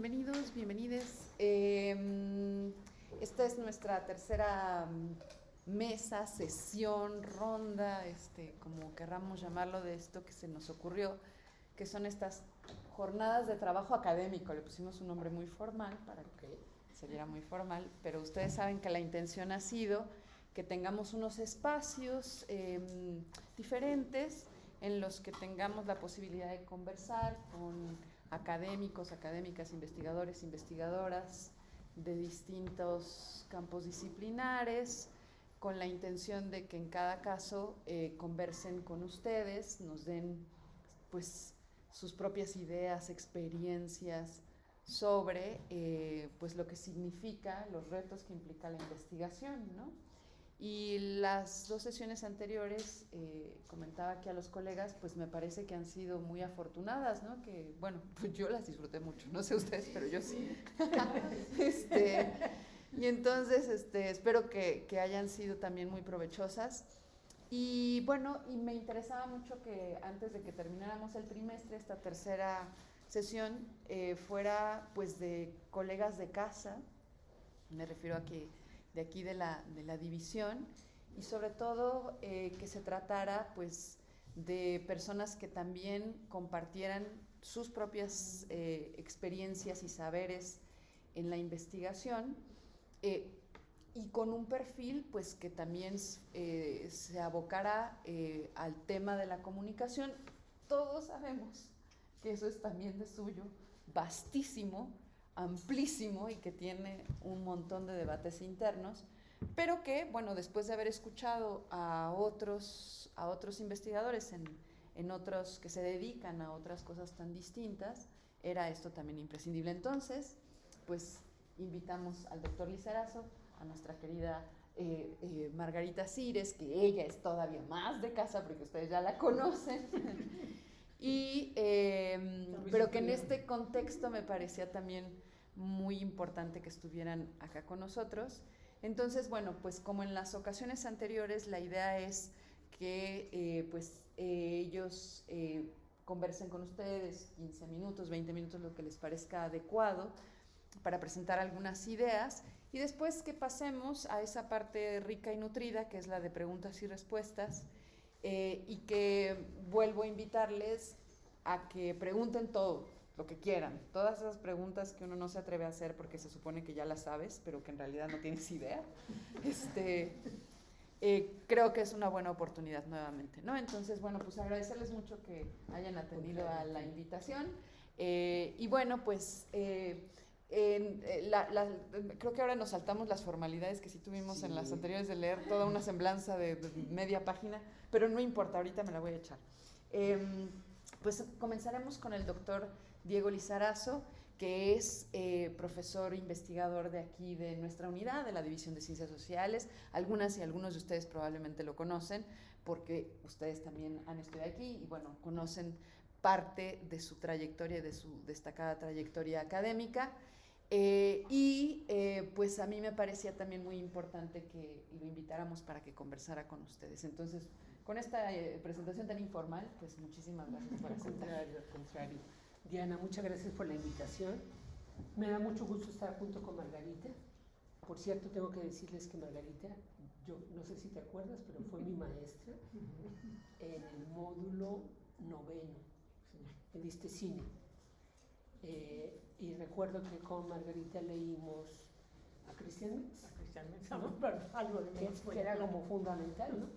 bienvenidos, bienvenides. Esta es nuestra tercera mesa, sesión, ronda, como querramos llamarlo, de esto que se nos ocurrió, que son estas jornadas de trabajo académico. Le pusimos un nombre muy formal para que se viera muy formal, pero ustedes saben que la intención ha sido que tengamos unos espacios diferentes en los que tengamos la posibilidad de conversar con académicos, académicas, investigadores, investigadoras de distintos campos disciplinares, con la intención de que en cada caso conversen con ustedes, nos den pues sus propias ideas, experiencias sobre pues lo que significa, los retos que implica la investigación, ¿no? Y las dos sesiones anteriores, comentaba aquí a los colegas, pues me parece que han sido muy afortunadas, ¿no? Que, bueno, pues yo las disfruté mucho, no sé ustedes, pero yo sí. Y entonces, espero que hayan sido también muy provechosas. Y bueno, y me interesaba mucho que antes de que termináramos el trimestre, esta tercera sesión fuera pues de colegas de casa, me refiero a que de aquí de la división, y sobre todo que se tratara pues de personas que también compartieran sus propias experiencias y saberes en la investigación, y con un perfil pues que también se abocara al tema de la comunicación. Todos sabemos que eso es también de suyo vastísimo, amplísimo, y que tiene un montón de debates internos, pero que, bueno, después de haber escuchado a otros investigadores en otros que se dedican a otras cosas tan distintas, era esto también imprescindible. Entonces, pues invitamos al doctor Lizarazo, a nuestra querida Margarita Cires, que ella es todavía más de casa porque ustedes ya la conocen, y, pero que en este contexto me parecía también muy importante que estuvieran acá con nosotros. Entonces, bueno, pues como en las ocasiones anteriores, la idea es que ellos conversen con ustedes 15 minutos, 20 minutos, lo que les parezca adecuado, para presentar algunas ideas, y después que pasemos a esa parte rica y nutrida, que es la de preguntas y respuestas, y que vuelvo a invitarles a que pregunten todo lo que quieran, todas esas preguntas que uno no se atreve a hacer porque se supone que ya las sabes, pero que en realidad no tienes idea. Creo que es una buena oportunidad nuevamente, ¿no? Entonces, bueno, pues agradecerles mucho que hayan atendido a la invitación, y bueno, pues creo que ahora nos saltamos las formalidades que sí tuvimos en las anteriores, de leer toda una semblanza de media página, pero no importa, ahorita me la voy a echar. Pues comenzaremos con el doctor Diego Lizarazo, que es profesor investigador de aquí, de nuestra unidad, de la División de Ciencias Sociales. Algunas y algunos de ustedes probablemente lo conocen, porque ustedes también han estudiado aquí y, bueno, conocen parte de su trayectoria, de su destacada trayectoria académica. Pues a mí me parecía también muy importante que lo invitáramos para que conversara con ustedes. Entonces, con esta presentación tan informal, pues muchísimas gracias por aceptar. Al contrario. Diana, muchas gracias por la invitación. Me da mucho gusto estar junto con Margarita. Por cierto, tengo que decirles que Margarita, yo no sé si te acuerdas, pero fue mi maestra en el módulo 9, en este cine. Y recuerdo que con Margarita leímos a Christian Metz. A Christian Metz, ¿no? Algo de Metz, que era como fundamental, ¿no?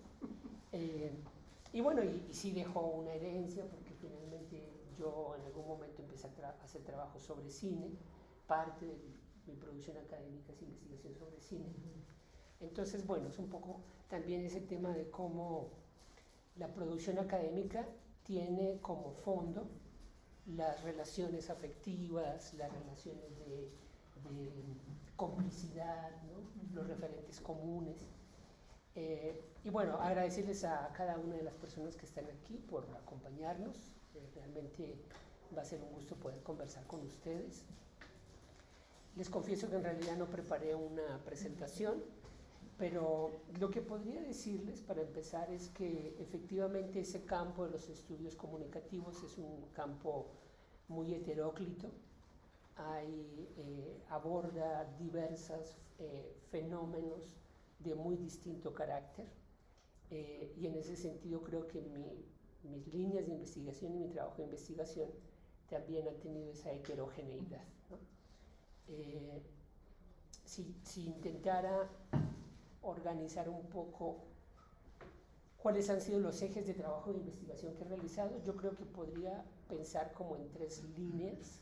Y bueno, y sí dejó una herencia, porque finalmente yo en algún momento empecé a hacer trabajo sobre cine. Parte de mi producción académica es investigación sobre cine. Entonces, bueno, es un poco también ese tema de cómo la producción académica tiene como fondo las relaciones afectivas, las relaciones de complicidad, ¿no? Los referentes comunes. Y bueno, agradecerles a cada una de las personas que están aquí por acompañarnos. Realmente va a ser un gusto poder conversar con ustedes. Les confieso que en realidad no preparé una presentación, pero lo que podría decirles para empezar es que efectivamente ese campo de los estudios comunicativos es un campo muy heteróclito, aborda diversos fenómenos de muy distinto carácter, y en ese sentido creo que mis líneas de investigación y mi trabajo de investigación también han tenido esa heterogeneidad, ¿no? Si intentara organizar un poco cuáles han sido los ejes de trabajo de investigación que he realizado, yo creo que podría pensar como en 3 líneas.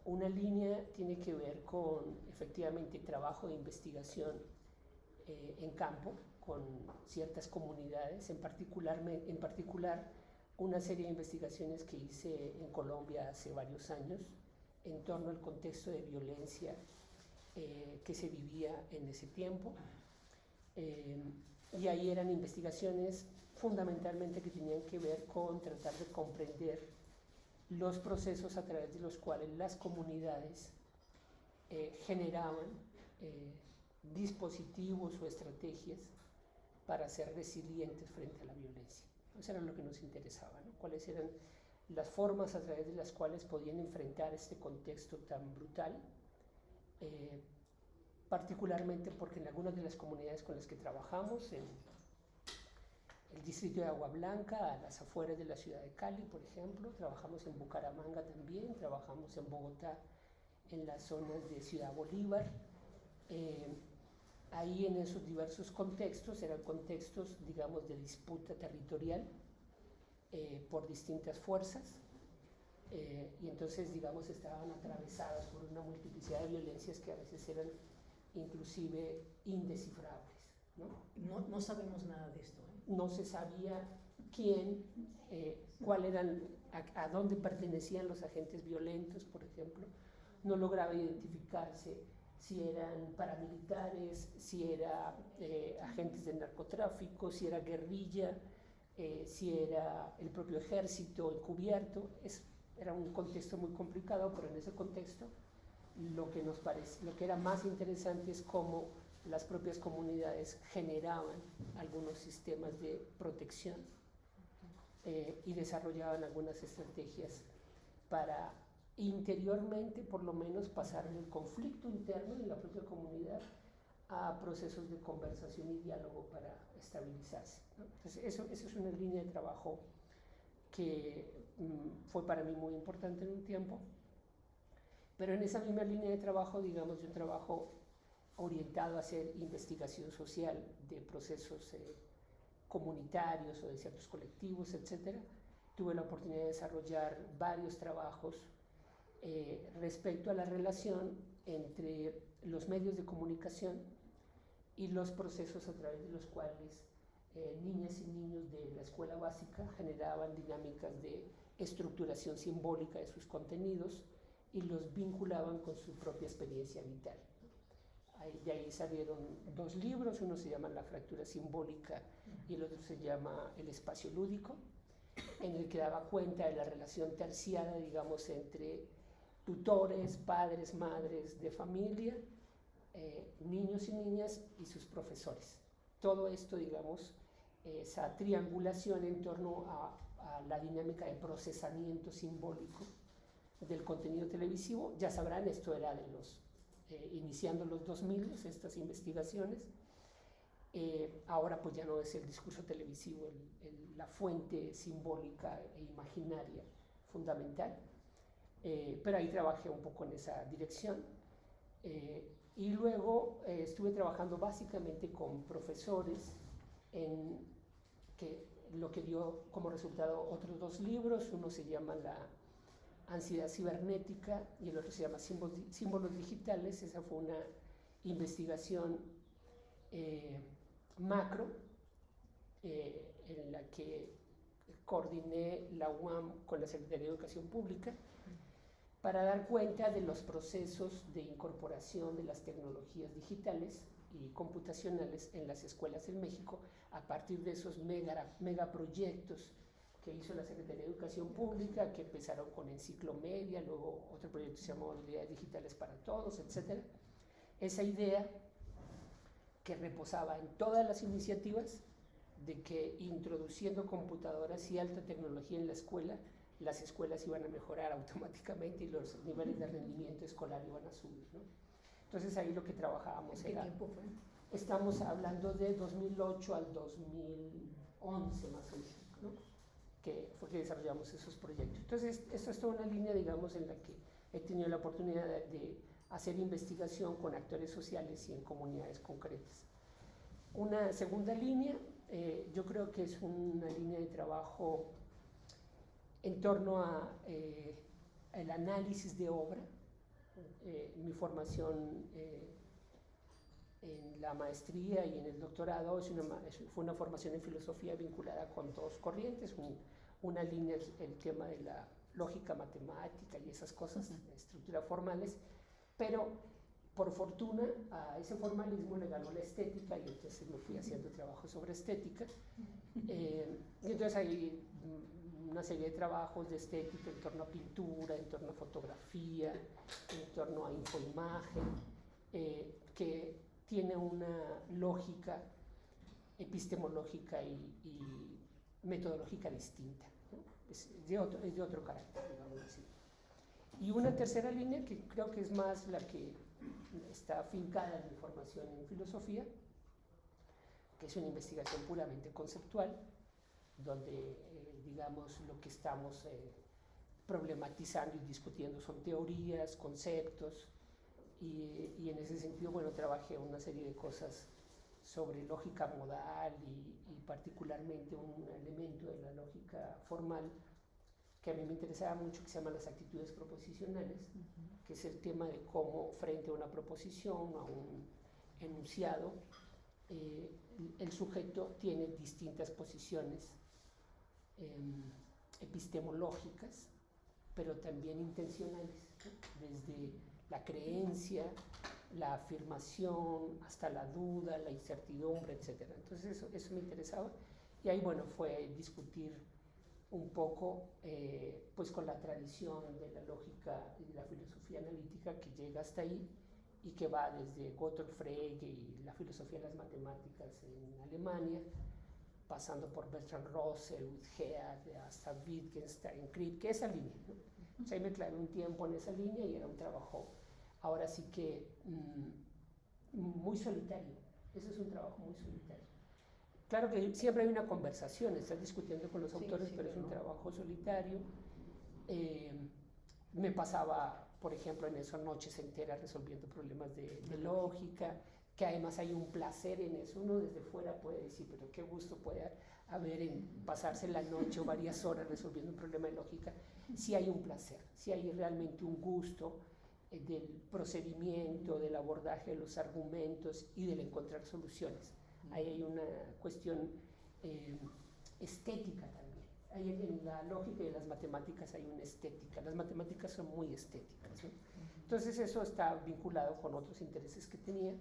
Una línea tiene que ver con efectivamente trabajo de investigación en campo, con ciertas comunidades, en particular una serie de investigaciones que hice en Colombia hace varios años en torno al contexto de violencia que se vivía en ese tiempo. Y ahí eran investigaciones fundamentalmente que tenían que ver con tratar de comprender los procesos a través de los cuales las comunidades generaban dispositivos o estrategias para ser resilientes frente a la violencia. Eso era lo que nos interesaba, ¿no? Cuáles eran las formas a través de las cuales podían enfrentar este contexto tan brutal, particularmente porque en algunas de las comunidades con las que trabajamos, en el distrito de Agua Blanca, a las afueras de la ciudad de Cali, por ejemplo, trabajamos en Bucaramanga también, trabajamos en Bogotá, en las zonas de Ciudad Bolívar. Ahí en esos diversos contextos, eran contextos, digamos, de disputa territorial por distintas fuerzas, y entonces, digamos, estaban atravesadas por una multiplicidad de violencias que a veces eran inclusive indescifrables, ¿no? No sabemos nada de esto, ¿eh? No se sabía quién, cuál eran, a dónde pertenecían los agentes violentos, por ejemplo. No lograba identificarse si eran paramilitares, si eran agentes del narcotráfico, si era guerrilla, si era el propio ejército encubierto. Era un contexto muy complicado, pero en ese contexto lo que era más interesante es cómo las propias comunidades generaban algunos sistemas de protección y desarrollaban algunas estrategias para interiormente, por lo menos, pasar del conflicto interno de la propia comunidad a procesos de conversación y diálogo para estabilizarse, ¿no? Entonces, eso es una línea de trabajo que fue para mí muy importante en un tiempo, pero en esa misma línea de trabajo, digamos, de un trabajo orientado a hacer investigación social de procesos comunitarios o de ciertos colectivos, etc., tuve la oportunidad de desarrollar varios trabajos respecto a la relación entre los medios de comunicación y los procesos a través de los cuales niñas y niños de la escuela básica generaban dinámicas de estructuración simbólica de sus contenidos y los vinculaban con su propia experiencia vital. De ahí salieron 2 libros, uno se llama La fractura simbólica y el otro se llama El espacio lúdico, en el que daba cuenta de la relación terciada, digamos, entre tutores, padres, madres de familia, niños y niñas y sus profesores. Todo esto, digamos, esa triangulación en torno a la dinámica de procesamiento simbólico del contenido televisivo. Ya sabrán, esto era de iniciando los 2000, estas investigaciones. Ahora pues ya no es el discurso televisivo la fuente simbólica e imaginaria fundamental, pero ahí trabajé un poco en esa dirección. Y luego estuve trabajando básicamente con profesores lo que dio como resultado otros 2 libros. Uno se llama La ansiedad cibernética y el otro se llama Símbolos digitales. Esa fue una investigación macro en la que coordiné la UAM con la Secretaría de Educación Pública para dar cuenta de los procesos de incorporación de las tecnologías digitales y computacionales en las escuelas en México a partir de esos megaproyectos que hizo la Secretaría de Educación Pública, que empezaron con Enciclomedia, luego otro proyecto se llamó Habilidades Digitales para Todos, etc. Esa idea que reposaba en todas las iniciativas de que introduciendo computadoras y alta tecnología en la escuela, las escuelas iban a mejorar automáticamente y los niveles de rendimiento escolar iban a subir, ¿no? Entonces ahí lo que trabajábamos ¿Qué era... tiempo fue? Estamos hablando de 2008 al 2011 más o menos, ¿no? Que fue que desarrollamos esos proyectos. Entonces, esto es toda una línea, digamos, en la que he tenido la oportunidad de hacer investigación con actores sociales y en comunidades concretas. Una segunda línea, yo creo que es una línea de trabajo en torno a el análisis de obra. Mi formación en la maestría y en el doctorado fue una formación en filosofía vinculada con dos corrientes. Una línea es el tema de la lógica matemática y esas cosas, estructuras formales, pero por fortuna a ese formalismo le ganó la estética y entonces me fui haciendo trabajo sobre estética. Y entonces hay una serie de trabajos de estética en torno a pintura, en torno a fotografía, en torno a infoimagen, que tiene una lógica epistemológica y metodológica distinta, ¿no? Es de otro carácter, digamos así. Y una tercera línea que creo que es más la que está afincada en mi formación en filosofía, que es una investigación puramente conceptual, donde digamos lo que estamos problematizando y discutiendo son teorías, conceptos, y en ese sentido, bueno, trabajé una serie de cosas sobre lógica modal y particularmente un elemento de la lógica formal que a mí me interesaba mucho, que se llama las actitudes proposicionales, que es el tema de cómo frente a una proposición, a un enunciado, el sujeto tiene distintas posiciones epistemológicas, pero también intencionales, ¿no? Desde la creencia, la afirmación, hasta la duda, la incertidumbre, etc. Entonces eso me interesaba, y ahí, bueno, fue discutir un poco pues con la tradición de la lógica y la filosofía analítica que llega hasta ahí y que va desde Gottlob Frege y la filosofía de las matemáticas en Alemania, pasando por Bertrand Russell, Head, hasta Wittgenstein, Kripke, esa línea, ¿no? O sea, ahí me clavé un tiempo en esa línea y era un trabajo, ahora sí que muy solitario. Ese es un trabajo muy solitario. Claro que siempre hay una conversación, estás discutiendo con los autores, pero es un trabajo solitario. Me pasaba, por ejemplo, en esas noches enteras resolviendo problemas de lógica, que además hay un placer en eso. Uno desde fuera puede decir, pero qué gusto puede haber en pasarse la noche o varias horas resolviendo un problema de lógica. Sí hay un placer, sí hay realmente un gusto del procedimiento, del abordaje de los argumentos y del encontrar soluciones. Ahí hay una cuestión estética también. Ahí en la lógica y en las matemáticas hay una estética. Las matemáticas son muy estéticas, ¿no? Entonces eso está vinculado con otros intereses que tenía.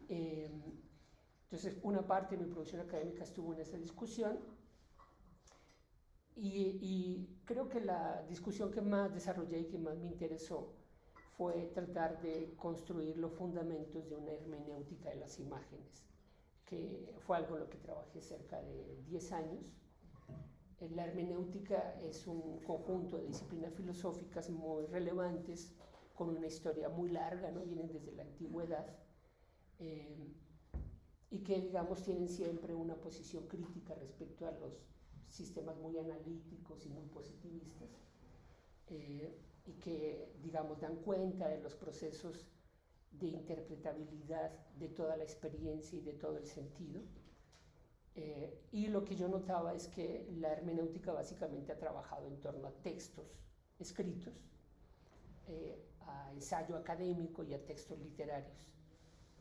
Entonces una parte de mi producción académica estuvo en esa discusión y creo que la discusión que más desarrollé y que más me interesó fue tratar de construir los fundamentos de una hermenéutica de las imágenes, que fue algo en lo que trabajé cerca de 10 años. La hermenéutica es un conjunto de disciplinas filosóficas muy relevantes, con una historia muy larga, ¿no? Vienen desde la antigüedad, y que, digamos, tienen siempre una posición crítica respecto a los sistemas muy analíticos y muy positivistas, y que, digamos, dan cuenta de los procesos de interpretabilidad de toda la experiencia y de todo el sentido. Y lo que yo notaba es que la hermenéutica básicamente ha trabajado en torno a textos escritos, a ensayo académico y a textos literarios,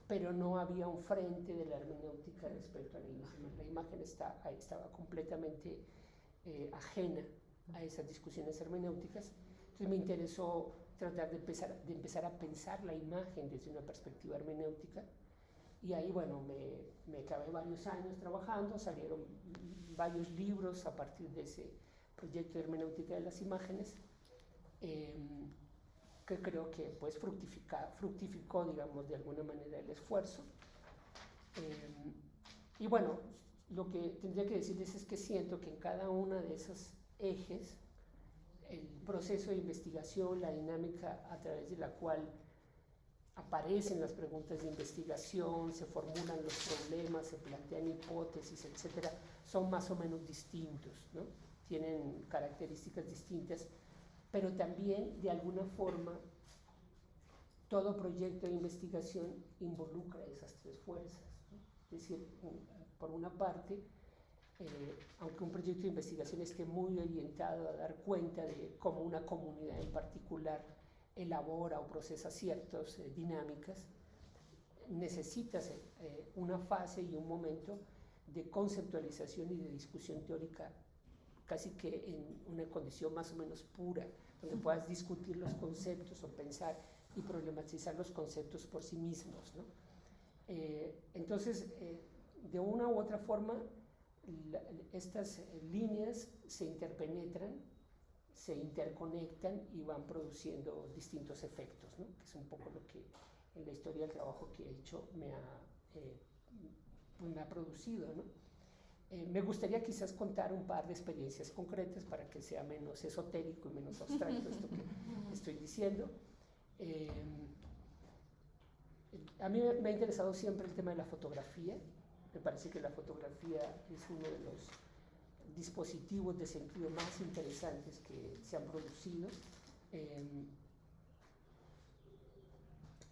pero no había un frente de la hermenéutica respecto a la imagen. La imagen estaba completamente ajena a esas discusiones hermenéuticas. Entonces me interesó tratar de empezar a pensar la imagen desde una perspectiva hermenéutica, y ahí, bueno, me clavé varios años trabajando, salieron varios libros a partir de ese proyecto de hermenéutica de las imágenes, que creo que pues fructificó, digamos, de alguna manera el esfuerzo. Y bueno, lo que tendría que decirles es que siento que en cada una de esos ejes proceso de investigación, la dinámica a través de la cual aparecen las preguntas de investigación, se formulan los problemas, se plantean hipótesis, etcétera, son más o menos distintos, ¿no? Tienen características distintas, pero también de alguna forma todo proyecto de investigación involucra esas tres fuerzas, ¿no? Es decir, por una parte, aunque un proyecto de investigación esté muy orientado a dar cuenta de cómo una comunidad en particular elabora o procesa ciertas dinámicas, necesitas una fase y un momento de conceptualización y de discusión teórica casi que en una condición más o menos pura, donde puedas discutir los conceptos o pensar y problematizar los conceptos por sí mismos, ¿no? Entonces, de una u otra forma, estas líneas se interpenetran, se interconectan y van produciendo distintos efectos, ¿no? Que es un poco lo que en la historia del trabajo que he hecho me ha producido, ¿no? Me gustaría quizás contar un par de experiencias concretas para que sea menos esotérico y menos abstracto esto que estoy diciendo. A mí me ha interesado siempre el tema de la fotografía. Me parece que la fotografía es uno de los dispositivos de sentido más interesantes que se han producido.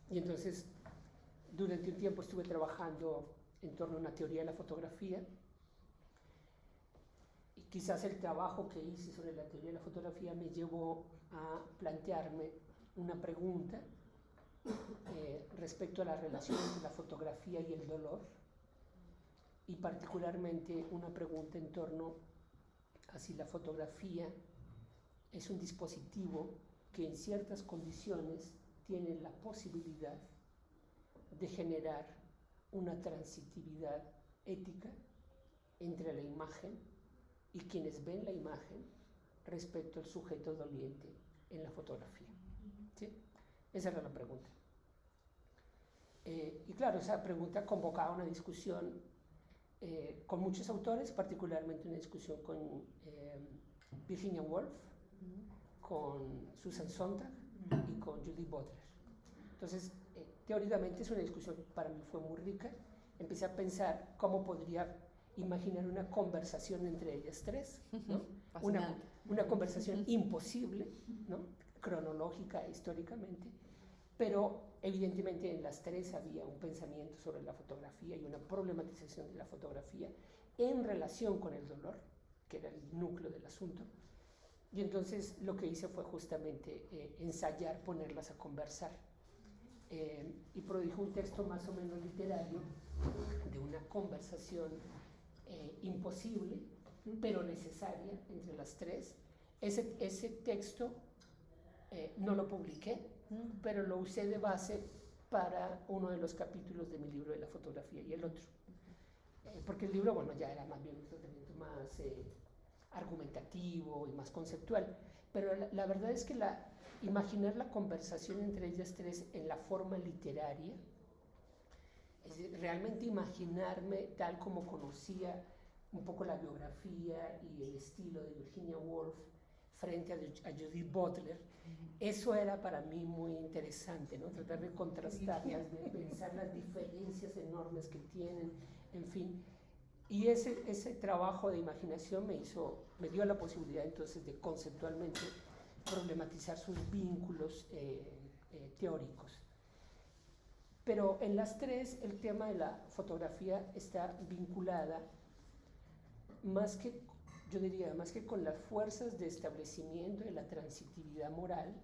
Y entonces, durante un tiempo estuve trabajando en torno a una teoría de la fotografía. Y quizás el trabajo que hice sobre la teoría de la fotografía me llevó a plantearme una pregunta respecto a la relación entre la fotografía y el dolor, y particularmente una pregunta en torno a si la fotografía es un dispositivo que en ciertas condiciones tiene la posibilidad de generar una transitividad ética entre la imagen y quienes ven la imagen respecto al sujeto doliente en la fotografía. ¿Sí? Esa era la pregunta. Y claro, esa pregunta convocaba una discusión con muchos autores, particularmente una discusión con Virginia Woolf, con Susan Sontag y con Judith Butler. Entonces, teóricamente es una discusión que para mí fue muy rica. Empecé a pensar cómo podría imaginar una conversación entre ellas tres, ¿no? Una conversación imposible, ¿no? Cronológica e históricamente, pero evidentemente en las tres había un pensamiento sobre la fotografía y una problematización de la fotografía en relación con el dolor, que era el núcleo del asunto. Y entonces lo que hice fue justamente ensayar, ponerlas a conversar. Y produjo un texto más o menos literario de una conversación imposible, pero necesaria entre las tres. Ese texto no lo publiqué, pero lo usé de base para uno de los capítulos de mi libro de la fotografía y el otro. Porque el libro, bueno, ya era más bien un tratamiento más argumentativo y más conceptual. Pero la verdad es que imaginar la conversación entre ellas tres en la forma literaria, es decir, realmente imaginarme tal como conocía un poco la biografía y el estilo de Virginia Woolf frente a Judith Butler, eso era para mí muy interesante, ¿no? Tratar de contrastarlas, de pensar las diferencias enormes que tienen, en fin. Y ese trabajo de imaginación me dio la posibilidad entonces de conceptualmente problematizar sus vínculos teóricos. Pero en las tres el tema de la fotografía está vinculada yo diría, más que con las fuerzas de establecimiento de la transitividad moral,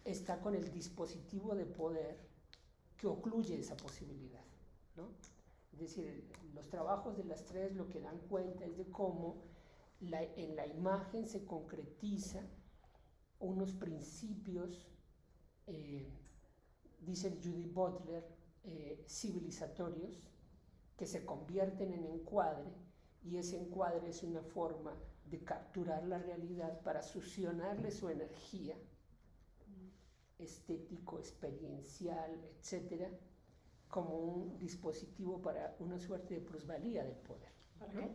está con el dispositivo de poder que ocluye esa posibilidad, ¿no? Es decir, los trabajos de las tres lo que dan cuenta es de cómo en la imagen se concretiza unos principios, dice Judith Butler, civilizatorios, que se convierten en encuadre, y ese encuadre es una forma de capturar la realidad para succionarle su energía estético, experiencial, etcétera, como un dispositivo para una suerte de plusvalía del poder. ¿Para qué?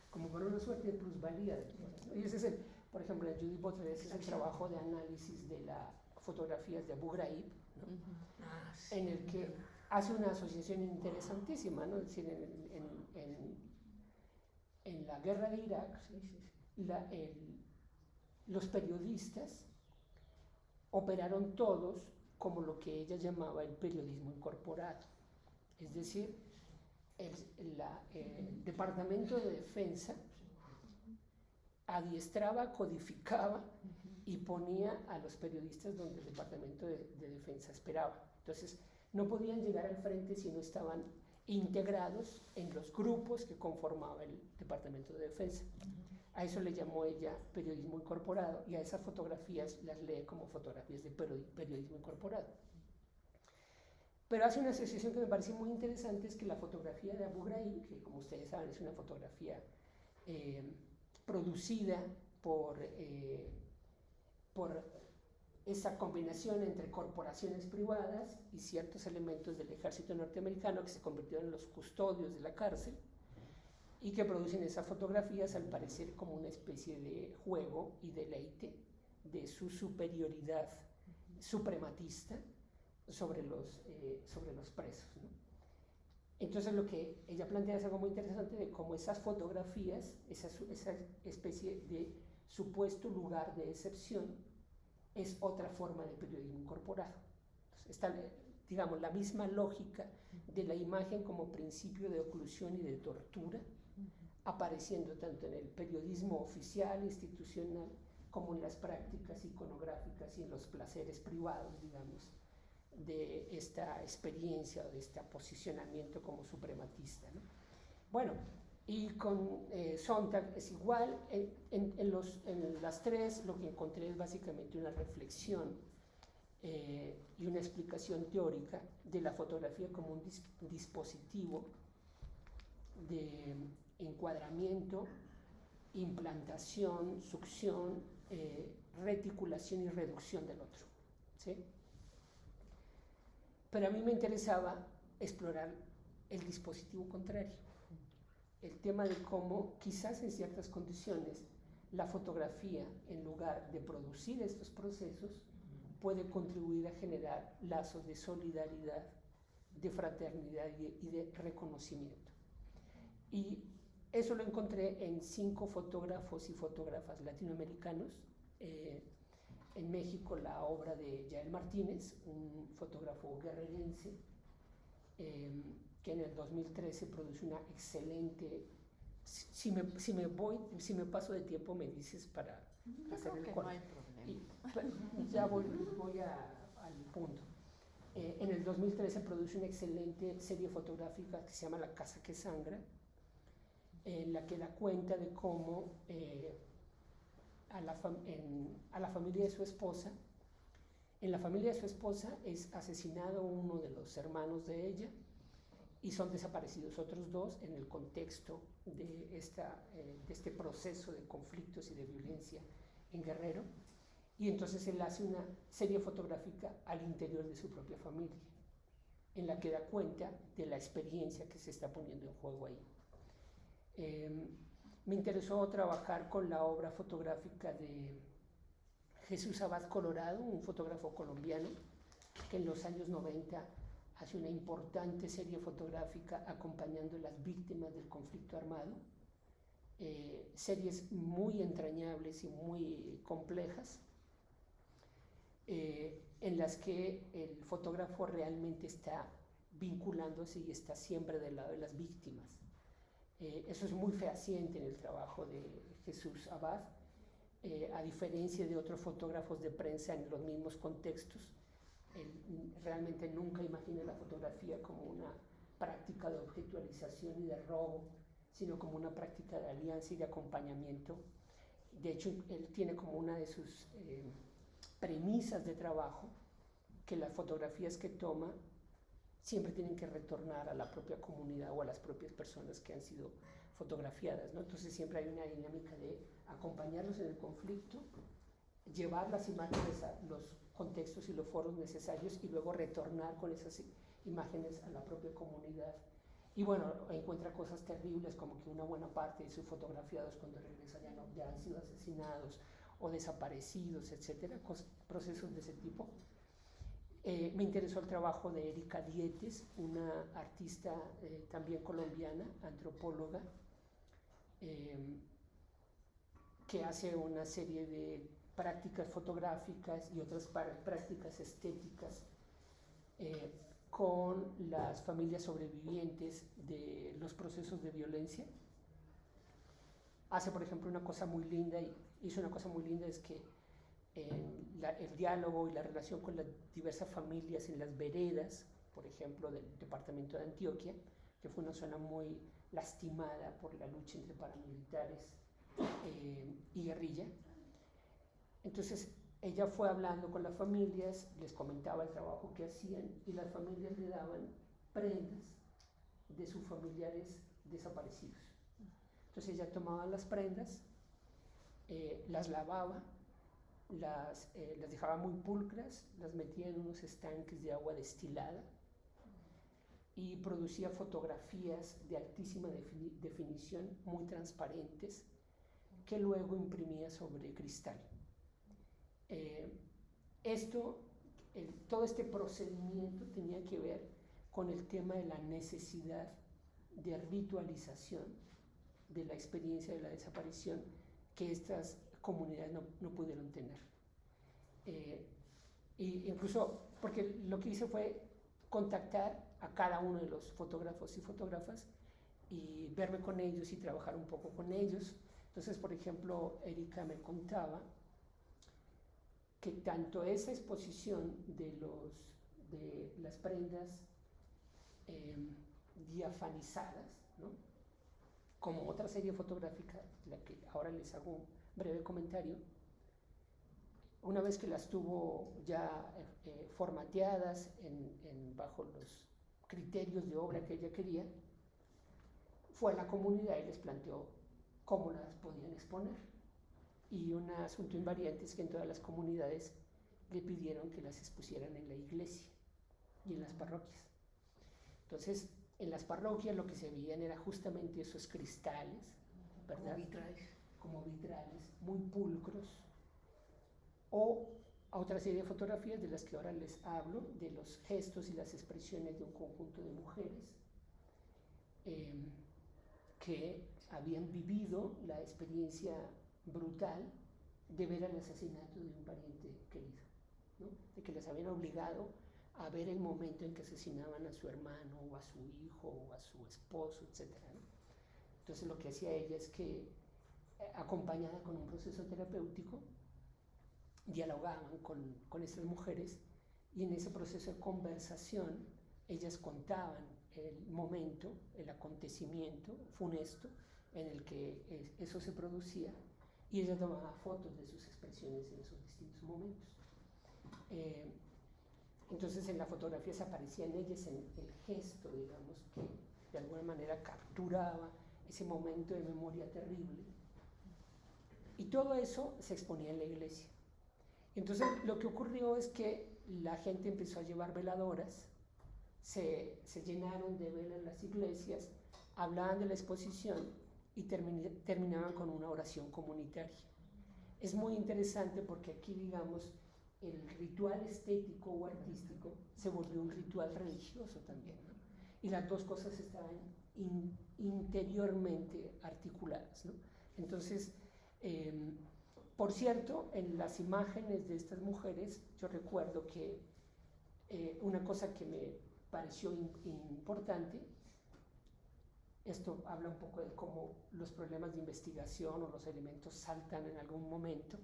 Como para una suerte de plusvalía del poder, ¿no? Y ese es Por ejemplo, en Judith Butler es el trabajo de análisis de las fotografías de Abu Ghraib, ¿no? En el que hace una asociación interesantísima, ¿no? Es decir, en la guerra de Irak, los periodistas operaron todos como lo que ella llamaba el periodismo incorporado. Es decir, el Departamento de Defensa adiestraba, codificaba y ponía a los periodistas donde el Departamento de Defensa esperaba. Entonces, no podían llegar al frente si no estaban integrados en los grupos que conformaba el Departamento de Defensa. A eso le llamó ella periodismo incorporado, y a esas fotografías las lee como fotografías de periodismo incorporado. Pero hace una asociación que me parece muy interesante, es que la fotografía de Abu Ghraib, que como ustedes saben es una fotografía producida por esa combinación entre corporaciones privadas y ciertos elementos del ejército norteamericano que se convirtieron en los custodios de la cárcel, y que producen esas fotografías al parecer como una especie de juego y deleite de su superioridad suprematista sobre los presos, ¿no? Entonces lo que ella plantea es algo muy interesante de cómo esas fotografías, esa especie de supuesto lugar de excepción, es otra forma de periodismo incorporado. Entonces, está, digamos, la misma lógica de la imagen como principio de oclusión y de tortura, apareciendo tanto en el periodismo oficial, institucional, como en las prácticas iconográficas y en los placeres privados, digamos, de esta experiencia o de este posicionamiento como suprematista, ¿no? Bueno, y con Sontag es igual. En las tres lo que encontré es básicamente una reflexión y una explicación teórica de la fotografía como un dispositivo de encuadramiento, implantación, succión, reticulación y reducción del otro, ¿sí? Pero a mí me interesaba explorar el dispositivo contrario, el tema de cómo quizás en ciertas condiciones la fotografía, en lugar de producir estos procesos, puede contribuir a generar lazos de solidaridad, de fraternidad y de reconocimiento. Y eso lo encontré en 5 fotógrafos y fotógrafas latinoamericanos. En México, la obra de Yael Martínez, un fotógrafo guerrerense, que en el 2013 produce una excelente... Si me paso de tiempo me dices para hacer el corte. No hay problema. Ya voy al punto. En el 2013 produce una excelente serie fotográfica que se llama La Casa que Sangra, en la que da cuenta de cómo a la familia de su esposa, en la familia de su esposa es asesinado uno de los hermanos de ella y son desaparecidos otros 2 en el contexto de este proceso de conflictos y de violencia en Guerrero. Y entonces él hace una serie fotográfica al interior de su propia familia, en la que da cuenta de la experiencia que se está poniendo en juego ahí. Me interesó trabajar con la obra fotográfica de Jesús Abad Colorado, un fotógrafo colombiano que en los años 90 hace una importante serie fotográfica acompañando a las víctimas del conflicto armado, series muy entrañables y muy complejas, en las que el fotógrafo realmente está vinculándose y está siempre del lado de las víctimas. Eso es muy fehaciente en el trabajo de Jesús Abad, a diferencia de otros fotógrafos de prensa en los mismos contextos. Él realmente nunca imagina la fotografía como una práctica de objetualización y de robo, sino como una práctica de alianza y de acompañamiento. De hecho, él tiene como una de sus premisas de trabajo que las fotografías que toma siempre tienen que retornar a la propia comunidad o a las propias personas que han sido fotografiadas, ¿no? Entonces siempre hay una dinámica de acompañarlos en el conflicto, llevar las imágenes a los contextos y los foros necesarios y luego retornar con esas imágenes a la propia comunidad. Y bueno, encuentra cosas terribles como que una buena parte de sus fotografiados cuando regresan ya han sido asesinados, o desaparecidos, etcétera, procesos de ese tipo. Me interesó el trabajo de Erika Dietes, una artista también colombiana, antropóloga, que hace una serie de prácticas fotográficas y otras prácticas estéticas con las familias sobrevivientes de los procesos de violencia. Hace, por ejemplo, una cosa muy linda, y hizo una cosa muy linda, es que el diálogo y la relación con las diversas familias en las veredas, por ejemplo, del departamento de Antioquia, que fue una zona muy lastimada por la lucha entre paramilitares y guerrilla. Entonces, ella fue hablando con las familias, les comentaba el trabajo que hacían y las familias le daban prendas de sus familiares desaparecidos. Entonces ella tomaba las prendas, las lavaba, las dejaba muy pulcras, las metía en unos estanques de agua destilada y producía fotografías de altísima definición, muy transparentes, que luego imprimía sobre cristal. Todo este procedimiento tenía que ver con el tema de la necesidad de ritualización de la experiencia de la desaparición que estas comunidades no pudieron tener. Y incluso, porque lo que hice fue contactar a cada uno de los fotógrafos y fotógrafas y verme con ellos y trabajar un poco con ellos. Entonces, por ejemplo, Erika me contaba que tanto esa exposición de las prendas diafanizadas, ¿no?, como otra serie fotográfica, la que ahora les hago un breve comentario, una vez que las tuvo ya formateadas bajo los criterios de obra que ella quería, fue a la comunidad y les planteó cómo las podían exponer. Y un asunto invariante es que en todas las comunidades le pidieron que las expusieran en la iglesia y en las parroquias. Entonces, en las parroquias lo que se veían era justamente esos cristales, ¿verdad? Como vitrales, muy pulcros, o a otra serie de fotografías de las que ahora les hablo, de los gestos y las expresiones de un conjunto de mujeres que habían vivido la experiencia brutal de ver el asesinato de un pariente querido, ¿no?, de que les habían obligado a ver el momento en que asesinaban a su hermano o a su hijo o a su esposo, etc., ¿no? Entonces lo que hacía ella es que, acompañada con un proceso terapéutico, dialogaban con estas mujeres y en ese proceso de conversación ellas contaban el momento, el acontecimiento funesto en el que eso se producía, y ella tomaba fotos de sus expresiones en esos distintos momentos. Entonces en la fotografía se aparecían ellas en el gesto, digamos, que de alguna manera capturaba ese momento de memoria terrible, y todo eso se exponía en la iglesia. Entonces lo que ocurrió es que la gente empezó a llevar veladoras, se llenaron de velas las iglesias, hablaban de la exposición y terminaban con una oración comunitaria. Es muy interesante porque aquí, digamos, el ritual estético o artístico se volvió un ritual religioso también, ¿no? Y las dos cosas estaban interiormente articuladas, ¿no? Entonces, por cierto, en las imágenes de estas mujeres, yo recuerdo que una cosa que me pareció importante, esto habla un poco de cómo los problemas de investigación o los elementos saltan en algún momento.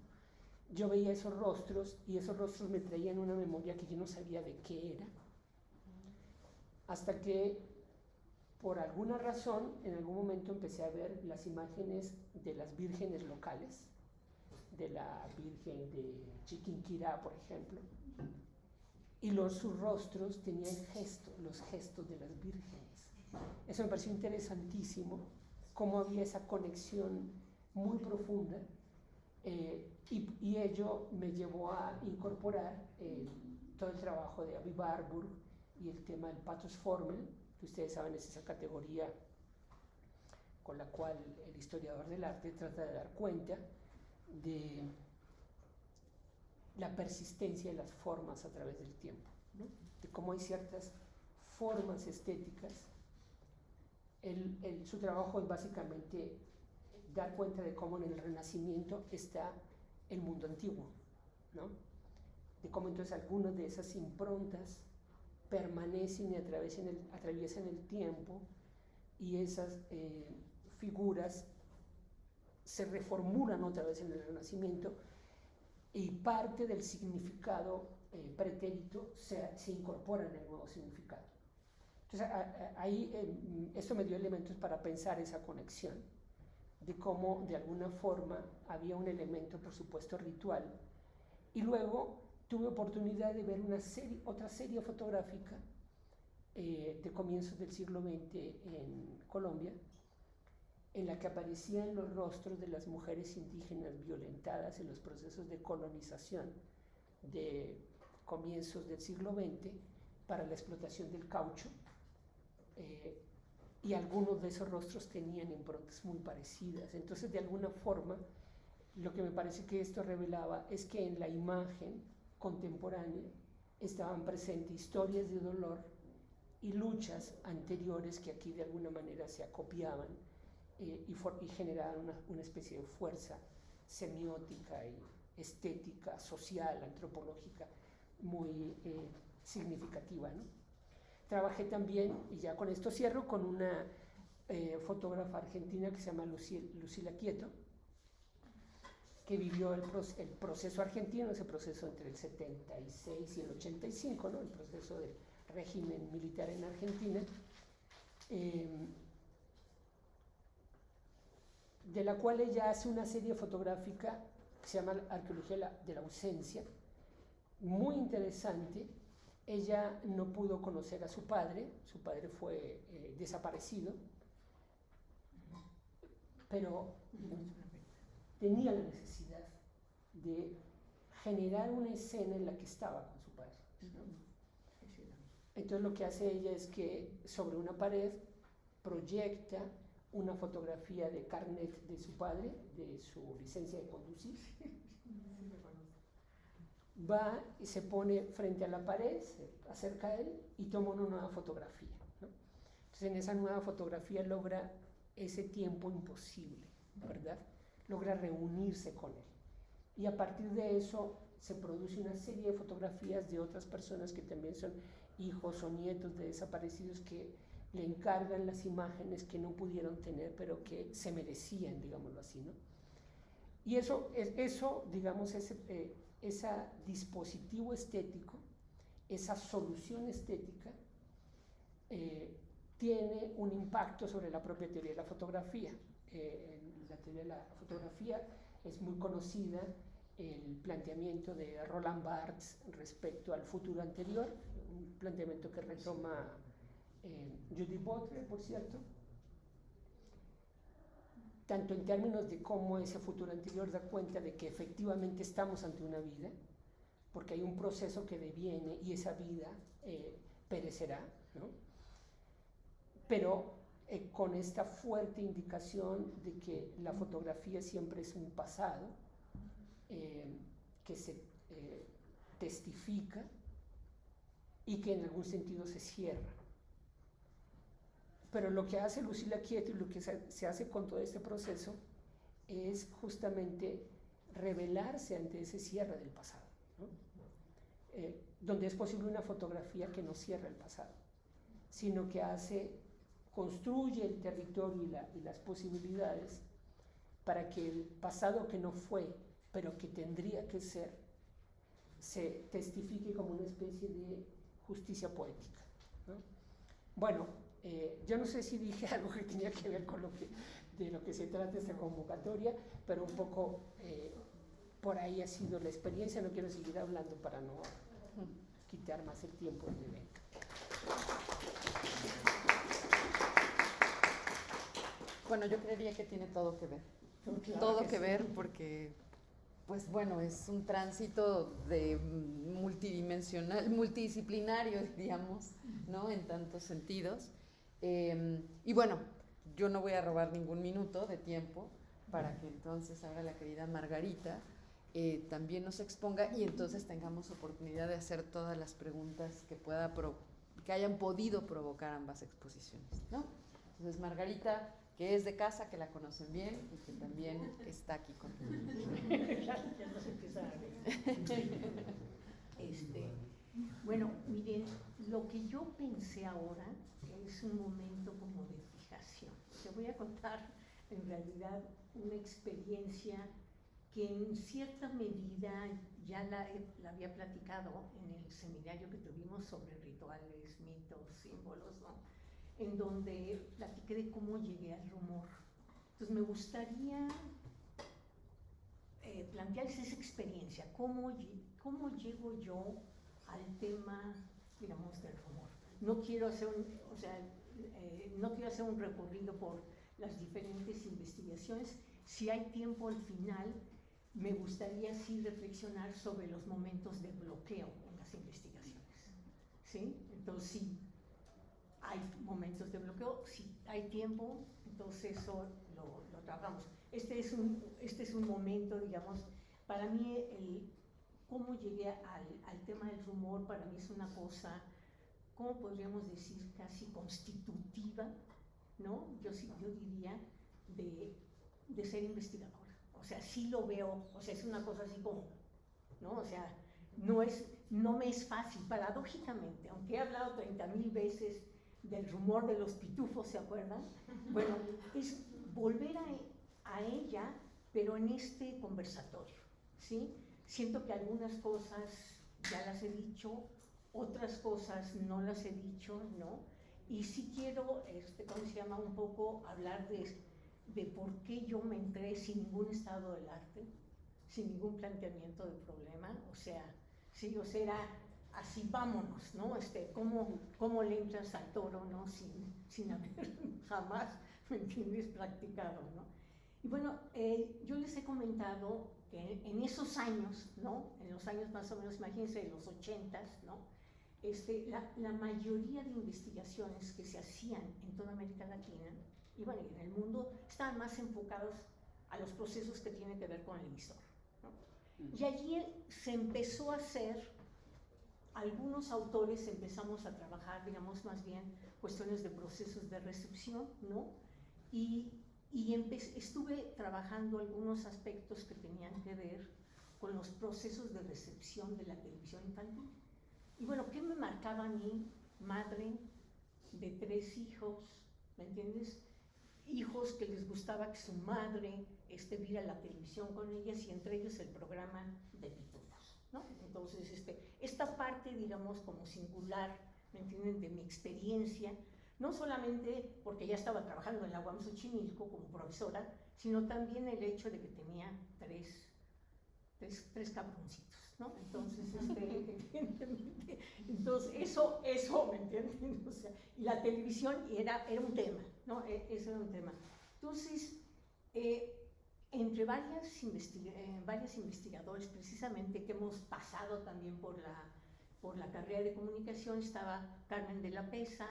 Yo veía esos rostros y esos rostros me traían una memoria que yo no sabía de qué era, hasta que por alguna razón en algún momento empecé a ver las imágenes de las vírgenes locales, de la Virgen de Chiquinquirá, por ejemplo, y sus rostros tenían los gestos de las vírgenes. Eso me pareció interesantísimo, cómo había esa conexión muy profunda, y ello me llevó a incorporar todo el trabajo de Avi Warburg y el tema del pathos formel, que ustedes saben es esa categoría con la cual el historiador del arte trata de dar cuenta de la persistencia de las formas a través del tiempo, ¿no? De cómo hay ciertas formas estéticas. Su trabajo es básicamente dar cuenta de cómo en el Renacimiento está el mundo antiguo, ¿no? De cómo entonces algunas de esas improntas permanecen y atraviesan el tiempo, y esas figuras se reformulan otra vez en el Renacimiento, y parte del significado pretérito se incorpora en el nuevo significado. Entonces ahí esto me dio elementos para pensar esa conexión, de cómo de alguna forma había un elemento, por supuesto, ritual, y luego tuve oportunidad de ver otra serie fotográfica de comienzos del siglo XX en Colombia, en la que aparecían los rostros de las mujeres indígenas violentadas en los procesos de colonización de comienzos del siglo XX para la explotación del caucho, y algunos de esos rostros tenían improntas muy parecidas. Entonces, de alguna forma, lo que me parece que esto revelaba es que en la imagen contemporánea estaban presentes historias de dolor y luchas anteriores que aquí de alguna manera se acopiaban y generaban una especie de fuerza semiótica y estética, social, antropológica muy significativa, ¿no? Trabajé también, y ya con esto cierro, con una fotógrafa argentina que se llama Lucila Quieto, que vivió el proceso argentino, ese proceso entre el 76 y el 85, ¿no? El proceso del régimen militar en Argentina, de la cual ella hace una serie fotográfica que se llama Arqueología de la Ausencia, muy interesante. Ella no pudo conocer a su padre fue desaparecido, pero tenía la necesidad de generar una escena en la que estaba con su padre, ¿no? Entonces lo que hace ella es que sobre una pared proyecta una fotografía de carnet de su padre, de su licencia de conducir. Va y se pone frente a la pared, se acerca a él y toma una nueva fotografía, ¿no? Entonces en esa nueva fotografía logra ese tiempo imposible, ¿verdad? Logra reunirse con él. Y a partir de eso se produce una serie de fotografías de otras personas que también son hijos o nietos de desaparecidos, que le encargan las imágenes que no pudieron tener, pero que se merecían, digámoslo así, ¿no? Y eso digamos, ese dispositivo estético, esa solución estética, tiene un impacto sobre la propia teoría de la fotografía. La teoría de la fotografía es muy conocida, el planteamiento de Roland Barthes respecto al futuro anterior, un planteamiento que retoma Judith Butler, por cierto, tanto en términos de cómo ese futuro anterior da cuenta de que efectivamente estamos ante una vida, porque hay un proceso que deviene y esa vida perecerá, ¿no? Pero con esta fuerte indicación de que la fotografía siempre es un pasado que se testifica y que en algún sentido se cierra. Pero lo que hace Lucila Quieto y lo que se hace con todo este proceso es justamente revelarse ante ese cierre del pasado, ¿no? Donde es posible una fotografía que no cierra el pasado, sino que construye el territorio y las posibilidades para que el pasado que no fue, pero que tendría que ser, se testifique como una especie de justicia poética, ¿no? Bueno, yo no sé si dije algo que tenía que ver con de lo que se trata esta convocatoria, pero un poco por ahí ha sido la experiencia. No quiero seguir hablando para no quitar más el tiempo del evento. Bueno, yo creería que tiene todo que ver. Claro Todo que sí. ver porque, pues bueno, es un tránsito de multidisciplinario, diríamos, ¿no? En tantos sentidos. Y bueno, yo no voy a robar ningún minuto de tiempo para que entonces ahora la querida Margarita también nos exponga y entonces tengamos oportunidad de hacer todas las preguntas que hayan podido provocar ambas exposiciones, ¿no? Entonces, Margarita, que es de casa, que la conocen bien y que también está aquí con nosotros. Ya nos empieza a ver. Bueno, miren, lo que yo pensé ahora es un momento como de fijación. Te voy a contar en realidad una experiencia que en cierta medida ya la había platicado en el seminario que tuvimos sobre rituales, mitos, símbolos, ¿no? En donde platiqué de cómo llegué al rumor. Entonces me gustaría plantearles esa experiencia, cómo llego yo al tema, digamos, del rumor. No quiero hacer un recorrido por las diferentes investigaciones. Si hay tiempo al final, me gustaría sí reflexionar sobre los momentos de bloqueo en las investigaciones, ¿sí? Entonces, sí, hay momentos de bloqueo, si hay tiempo, entonces eso lo trabajamos. Este es un momento, digamos, para mí cómo llegué al tema del rumor, para mí es una cosa, ¿cómo podríamos decir? Casi constitutiva, ¿no? Yo diría de ser investigadora. O sea, sí lo veo, o sea, es una cosa así como, ¿no? O sea, no me es fácil, paradójicamente, aunque he hablado 30,000 veces del rumor de los pitufos, ¿se acuerdan? Bueno, es volver a ella, pero en este conversatorio, ¿sí? Siento que algunas cosas ya las he dicho, otras cosas no las he dicho, ¿no? Y sí quiero, ¿cómo se llama? Un poco hablar de por qué yo me entré sin ningún estado del arte, sin ningún planteamiento de problema, o sea, sí, o sea, era así, vámonos, ¿no? ¿Cómo le entras al toro, ¿no? Sin haber jamás, ¿me entiendes?, practicado, ¿no? Y bueno, yo les he comentado que en esos años, ¿no? En los años más o menos, imagínense, de los 80s, ¿no? La mayoría de investigaciones que se hacían en toda América Latina, y bueno, en el mundo, estaban más enfocados a los procesos que tienen que ver con el emisor, ¿no? Y allí se empezó a hacer, algunos autores empezamos a trabajar, digamos, más bien cuestiones de procesos de recepción, ¿no? Y estuve trabajando algunos aspectos que tenían que ver con los procesos de recepción de la televisión infantil. Y bueno, ¿qué me marcaba a mí, madre de 3 hijos, ¿me entiendes? Hijos que les gustaba que su madre viera la televisión con ellas y entre ellos el programa de pitufos, ¿no? Entonces, esta parte, digamos, como singular, ¿me entienden?, de mi experiencia, no solamente porque ya estaba trabajando en la UAM Xochimilco como profesora, sino también el hecho de que tenía tres cabroncitos, ¿no? Entonces, evidentemente, entonces eso, ¿me entienden? O sea, y la televisión era un tema, ¿no? Eso era un tema. Entonces, entre varios investigadores, precisamente, que hemos pasado también por la carrera de comunicación, estaba Carmen de la Pesa,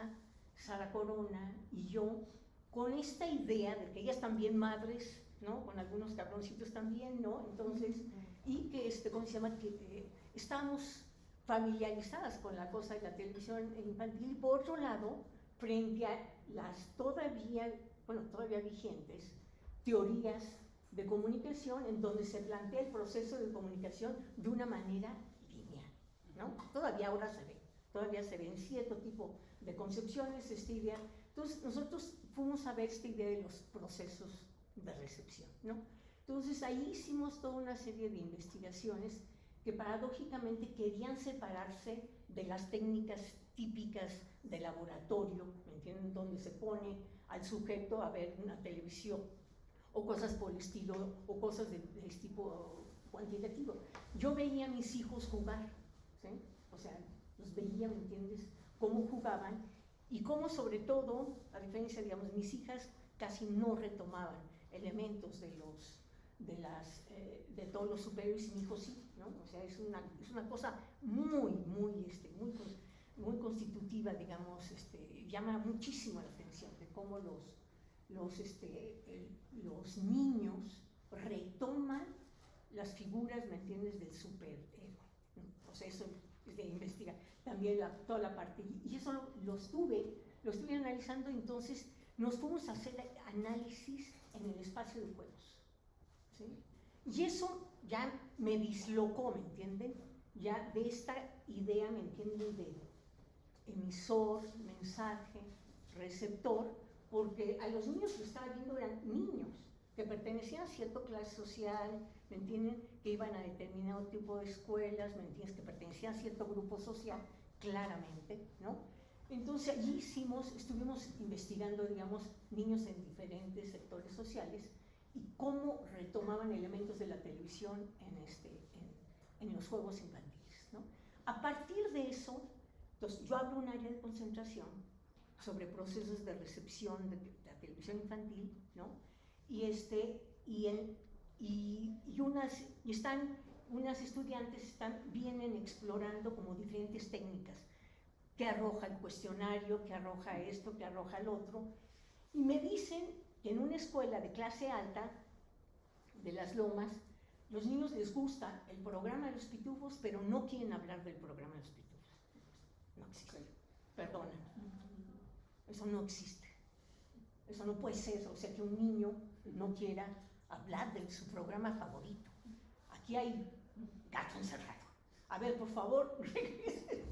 Sara Corona y yo, con esta idea de que ellas también madres, ¿no? Con algunos cabroncitos también, ¿no? Entonces, y que, ¿cómo se llama? Que estábamos familiarizadas con la cosa de la televisión infantil, y por otro lado, frente a las todavía vigentes teorías de comunicación en donde se plantea el proceso de comunicación de una manera lineal, ¿no? Todavía se ve en cierto tipo de concepciones esta idea. Entonces, nosotros fuimos a ver esta idea de los procesos de recepción, ¿no? Entonces, ahí hicimos toda una serie de investigaciones que paradójicamente querían separarse de las técnicas típicas de laboratorio, ¿me entienden?, donde se pone al sujeto a ver una televisión o cosas por el estilo, o cosas de tipo cuantitativo. Yo veía a mis hijos jugar, ¿sí? O sea, los veía, ¿me entiendes?, cómo jugaban y cómo, sobre todo, a diferencia, digamos, mis hijas casi no retomaban elementos de todos los superiores, y mi hijo sí, ¿no? O sea, es una cosa muy constitutiva, digamos, llama muchísimo la atención de cómo los niños retoman las figuras, ¿me entiendes?, del superhéroe, ¿no? O sea, eso es de investigar. También toda la parte, y eso lo estuve analizando, entonces nos fuimos a hacer análisis en el espacio de juegos, ¿sí? Y eso ya me dislocó, ¿me entienden? Ya de esta idea, ¿me entienden?, de emisor, mensaje, receptor, porque a los niños que estaba viendo eran niños que pertenecían a cierta clase social, ¿me entienden?, que iban a determinado tipo de escuelas, ¿me entiendes?, que pertenecían a cierto grupo social, claramente, ¿no? Entonces allí estuvimos investigando, digamos, niños en diferentes sectores sociales y cómo retomaban elementos de la televisión en los juegos infantiles, ¿no? A partir de eso, entonces, yo abro un área de concentración sobre procesos de recepción de la televisión infantil, ¿no? Unas estudiantes vienen explorando como diferentes técnicas, que arroja el cuestionario, que arroja esto, que arroja el otro, y me dicen que en una escuela de clase alta de Las Lomas, los niños les gusta el programa de los pitufos, pero no quieren hablar del programa de los pitufos. No existe. Perdona. Eso no existe. Eso no puede ser. O sea, que un niño no quiera hablar de su programa favorito. Aquí hay gato encerrado. A ver, por favor, regresen.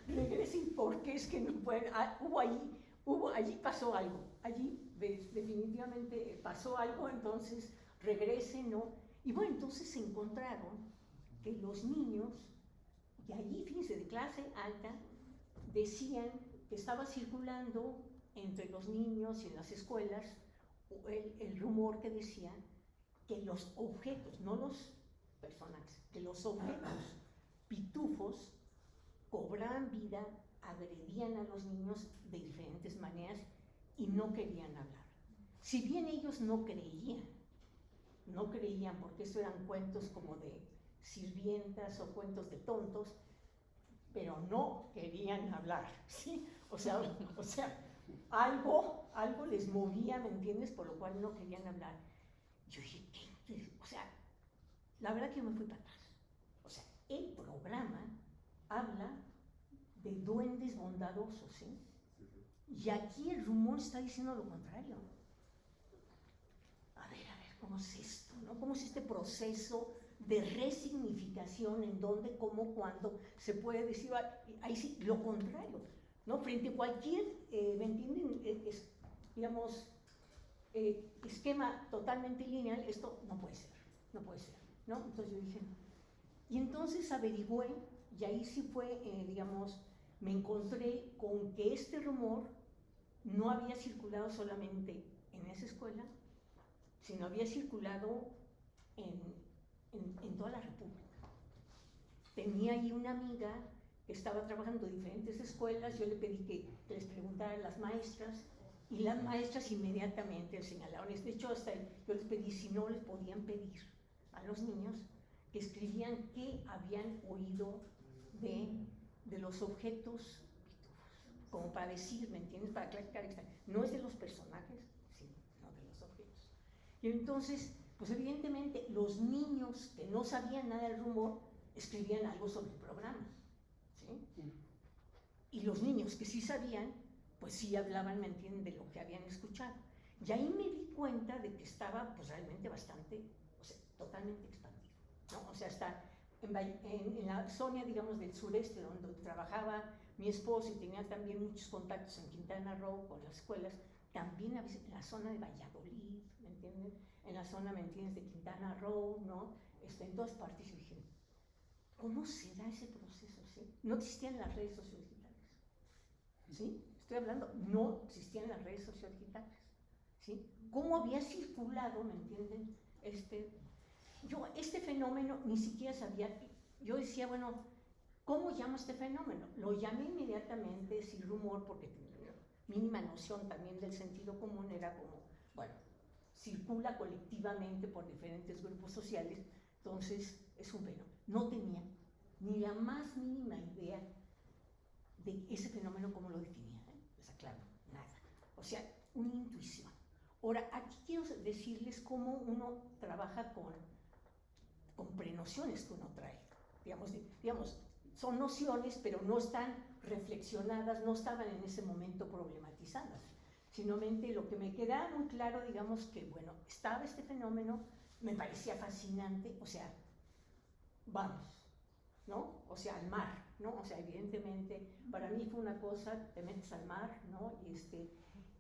Regresen porque es que no pueden. Allí pasó algo. Allí definitivamente pasó algo, entonces regresen, ¿no? Y bueno, entonces se encontraron que los niños, y allí, fíjense, de clase alta, decían que estaba circulando entre los niños y en las escuelas el rumor que decía que los objetos, no los personajes, que los objetos pitufos cobraban vida, agredían a los niños de diferentes maneras y no querían hablar. Si bien ellos no creían porque eso eran cuentos como de sirvientas o cuentos de tontos, pero no querían hablar, ¿sí? O sea, algo les movía, ¿me entiendes?, por lo cual no querían hablar. Yo dije, ¿qué? O sea, la verdad que yo me fui para atrás. O sea, el programa habla de duendes bondadosos, ¿sí? Y aquí el rumor está diciendo lo contrario. A ver, ¿cómo es esto, no? ¿Cómo es este proceso de resignificación en dónde, cómo, cuándo se puede decir ahí sí, lo contrario, ¿no? Frente a cualquier, ¿me entienden? Digamos, esquema totalmente lineal, esto no puede ser, ¿no? Entonces yo dije, no. Y entonces averigüé, y ahí sí fue, digamos, me encontré con que este rumor no había circulado solamente en esa escuela, sino había circulado en toda la República. Tenía ahí una amiga que estaba trabajando en diferentes escuelas, yo le pedí que les preguntara a las maestras, y las maestras inmediatamente señalaron, de hecho hasta yo les pedí si no les podían pedir a los niños que escribían qué habían oído de los objetos pitufos, como para decir, ¿me entiendes?, para clarificar, no es de los personajes, sino de los objetos. Y entonces, pues evidentemente los niños que no sabían nada del rumor escribían algo sobre el programa, ¿sí? Y los niños que sí sabían, pues sí hablaban, ¿me entienden?, de lo que habían escuchado. Y ahí me di cuenta de que estaba pues realmente bastante, o sea, totalmente expandido, ¿no? O sea, hasta en la zona, digamos, del sureste, donde trabajaba mi esposo y tenía también muchos contactos en Quintana Roo con las escuelas, también a veces en la zona de Valladolid, ¿me entienden?, en la zona, ¿me entiendes?, de Quintana Roo, ¿no? En todas partes. Y dije, ¿cómo se da ese proceso? ¿Sí? No existían las redes sociodigitales, ¿sí? Estoy hablando, no existían las redes sociodigitales, ¿sí? ¿Cómo había circulado, ¿me entienden?, este fenómeno ni siquiera sabía. Yo decía, bueno, ¿cómo llamo este fenómeno? Lo llamé inmediatamente, sin rumor, porque tenía mínima noción también del sentido común, era como, bueno, circula colectivamente por diferentes grupos sociales, entonces es un fenómeno. No tenía ni la más mínima idea de ese fenómeno, cómo lo definía, les aclaro, nada. O sea, una intuición. Ahora, aquí quiero decirles cómo uno trabaja con con prenociones que uno trae. Digamos, son nociones, pero no están reflexionadas, no estaban en ese momento problematizadas. Sinomente lo que me queda muy claro, digamos que, bueno, estaba este fenómeno, me parecía fascinante, o sea, vamos, ¿no? O sea, al mar, ¿no? O sea, evidentemente, para mí fue una cosa, te metes al mar, ¿no?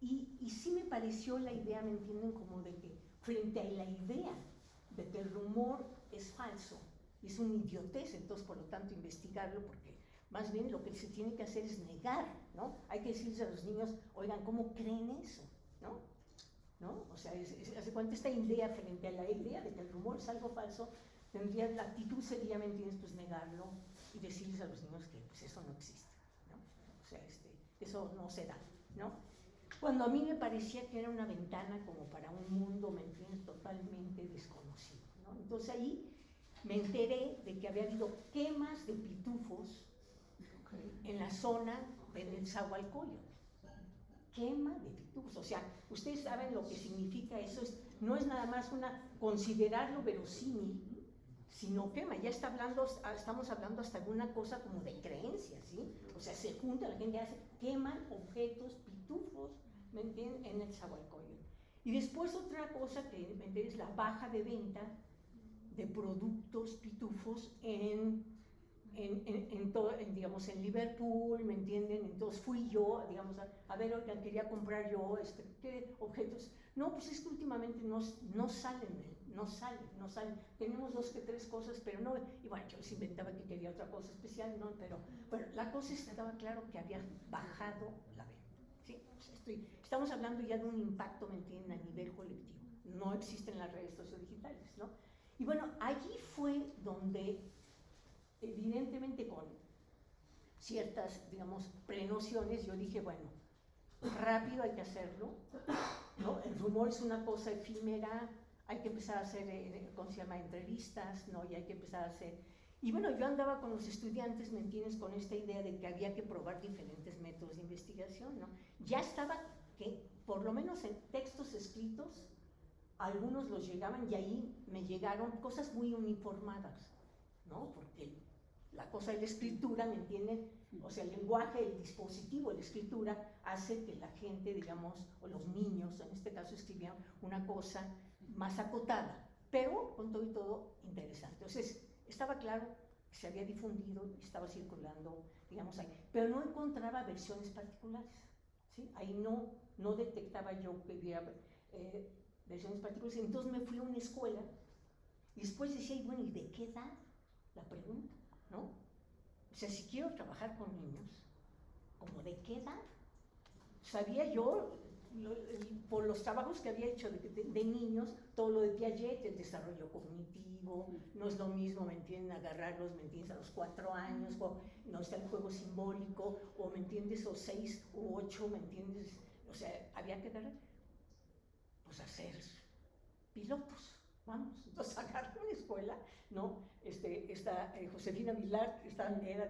Y sí me pareció la idea, ¿me entienden? Como de que frente a la idea de que el rumor es falso, es una idiotez, entonces por lo tanto investigarlo, porque más bien lo que se tiene que hacer es negar, ¿no? Hay que decirles a los niños, oigan, ¿cómo creen eso? ¿No? ¿No? O sea, hace cuenta esta idea frente a la idea de que el rumor es algo falso, la actitud sería, ¿me entiendes? Pues negarlo y decirles a los niños que pues eso no existe, ¿no? O sea, eso no se da, ¿no? Cuando a mí me parecía que era una ventana como para un mundo, ¿me entiendes? Totalmente desconocido, ¿no? Entonces ahí me enteré de que había habido quemas de pitufos en la zona de Nezahualcóyotl. Quema de pitufos, o sea, ustedes saben lo que significa eso, no es nada más considerarlo verosímil, sino quema, ya estamos hablando hasta de una cosa como de creencia, ¿sí? O sea, se junta, la gente queman objetos, pitufos, ¿me entienden? En Nezahualcóyotl. Y después otra cosa que, ¿me entiendes? La baja de venta de productos pitufos digamos, en Liverpool, ¿me entienden? Entonces fui yo, digamos, a ver, oigan, quería comprar yo, ¿qué objetos? No, pues es que últimamente no salen, tenemos 2 que 3 cosas, pero no, y bueno, yo les inventaba que quería otra cosa especial, ¿no? Pero bueno, la cosa estaba claro que había bajado la venta, ¿sí? O sea, estamos hablando ya de un impacto, ¿me entienden?, a nivel colectivo, no existen las redes sociodigitales, ¿no? Y bueno, allí fue donde, evidentemente con ciertas, digamos, prenociones, yo dije, bueno, rápido hay que hacerlo, ¿no? El rumor es una cosa efímera, hay que empezar a hacer, ¿cómo se llama?, entrevistas, ¿no? Y hay que empezar a hacer... Y bueno, yo andaba con los estudiantes, ¿me entiendes?, con esta idea de que había que probar diferentes métodos de investigación, ¿no? Ya estaba que, por lo menos en textos escritos, algunos los llegaban y ahí me llegaron cosas muy uniformadas, ¿no? Porque la cosa de la escritura, ¿me entienden? O sea, el lenguaje, el dispositivo de la escritura hace que la gente, digamos, o los niños, en este caso, escribían una cosa más acotada, pero con todo y todo interesante. Entonces, estaba claro que se había difundido y estaba circulando, digamos, ahí, pero no encontraba versiones particulares, ¿sí? Ahí no detectaba yo que hubiera versiones particulares. Entonces me fui a una escuela y después decía, y bueno, ¿y de qué edad? La pregunta, ¿no? O sea, si quiero trabajar con niños, ¿cómo de qué edad? Sabía yo, por los trabajos que había hecho de niños, todo lo de Piaget, el desarrollo cognitivo, no es lo mismo, ¿me entienden?, agarrarlos, ¿me entiendes?, a los 4 años, no está el juego simbólico, o, ¿me entiendes?, o 6 u 8, ¿me entiendes? O sea, había que dar, pues, a ser pilotos. Vamos, entonces agarré una escuela, ¿no? Josefina Vilar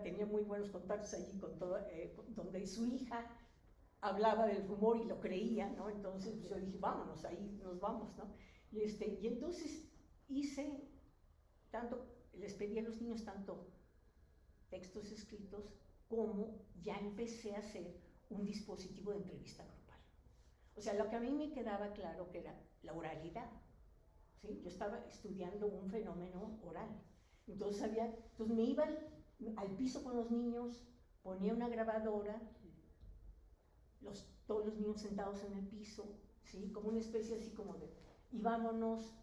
tenía muy buenos contactos allí con todo, donde su hija hablaba del rumor y lo creía, ¿no? Entonces yo dije, vámonos, ahí nos vamos, ¿no? Y entonces les pedí a los niños tanto textos escritos como ya empecé a hacer un dispositivo de entrevista grupal. O sea, lo que a mí me quedaba claro que era la oralidad. ¿Sí? Yo estaba estudiando un fenómeno oral. Entonces me iba al piso con los niños, ponía una grabadora, todos los niños sentados en el piso, ¿sí? Como una especie así como de, y vámonos,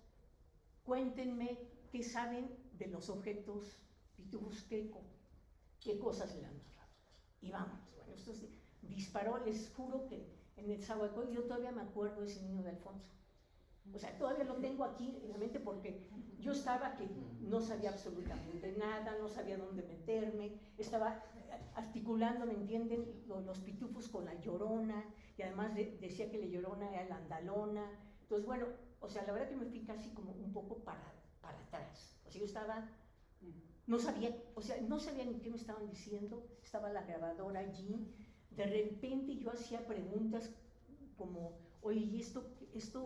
cuéntenme qué saben de los objetos pitufos, qué cosas le han narrado. Y vámonos. Bueno, esto disparó, les juro que en el Nezahualcóyotl, yo todavía me acuerdo de ese niño de Alfonso. O sea, todavía lo tengo aquí en la mente porque yo estaba que no sabía absolutamente nada, no sabía dónde meterme, estaba articulando, ¿me entienden?, los pitufos con la Llorona, y además decía que la Llorona era la Andalona. Entonces, bueno, o sea, la verdad que me fui casi como un poco para atrás. O sea, yo estaba, no sabía ni qué me estaban diciendo, estaba la grabadora allí, de repente yo hacía preguntas como, oye, ¿y esto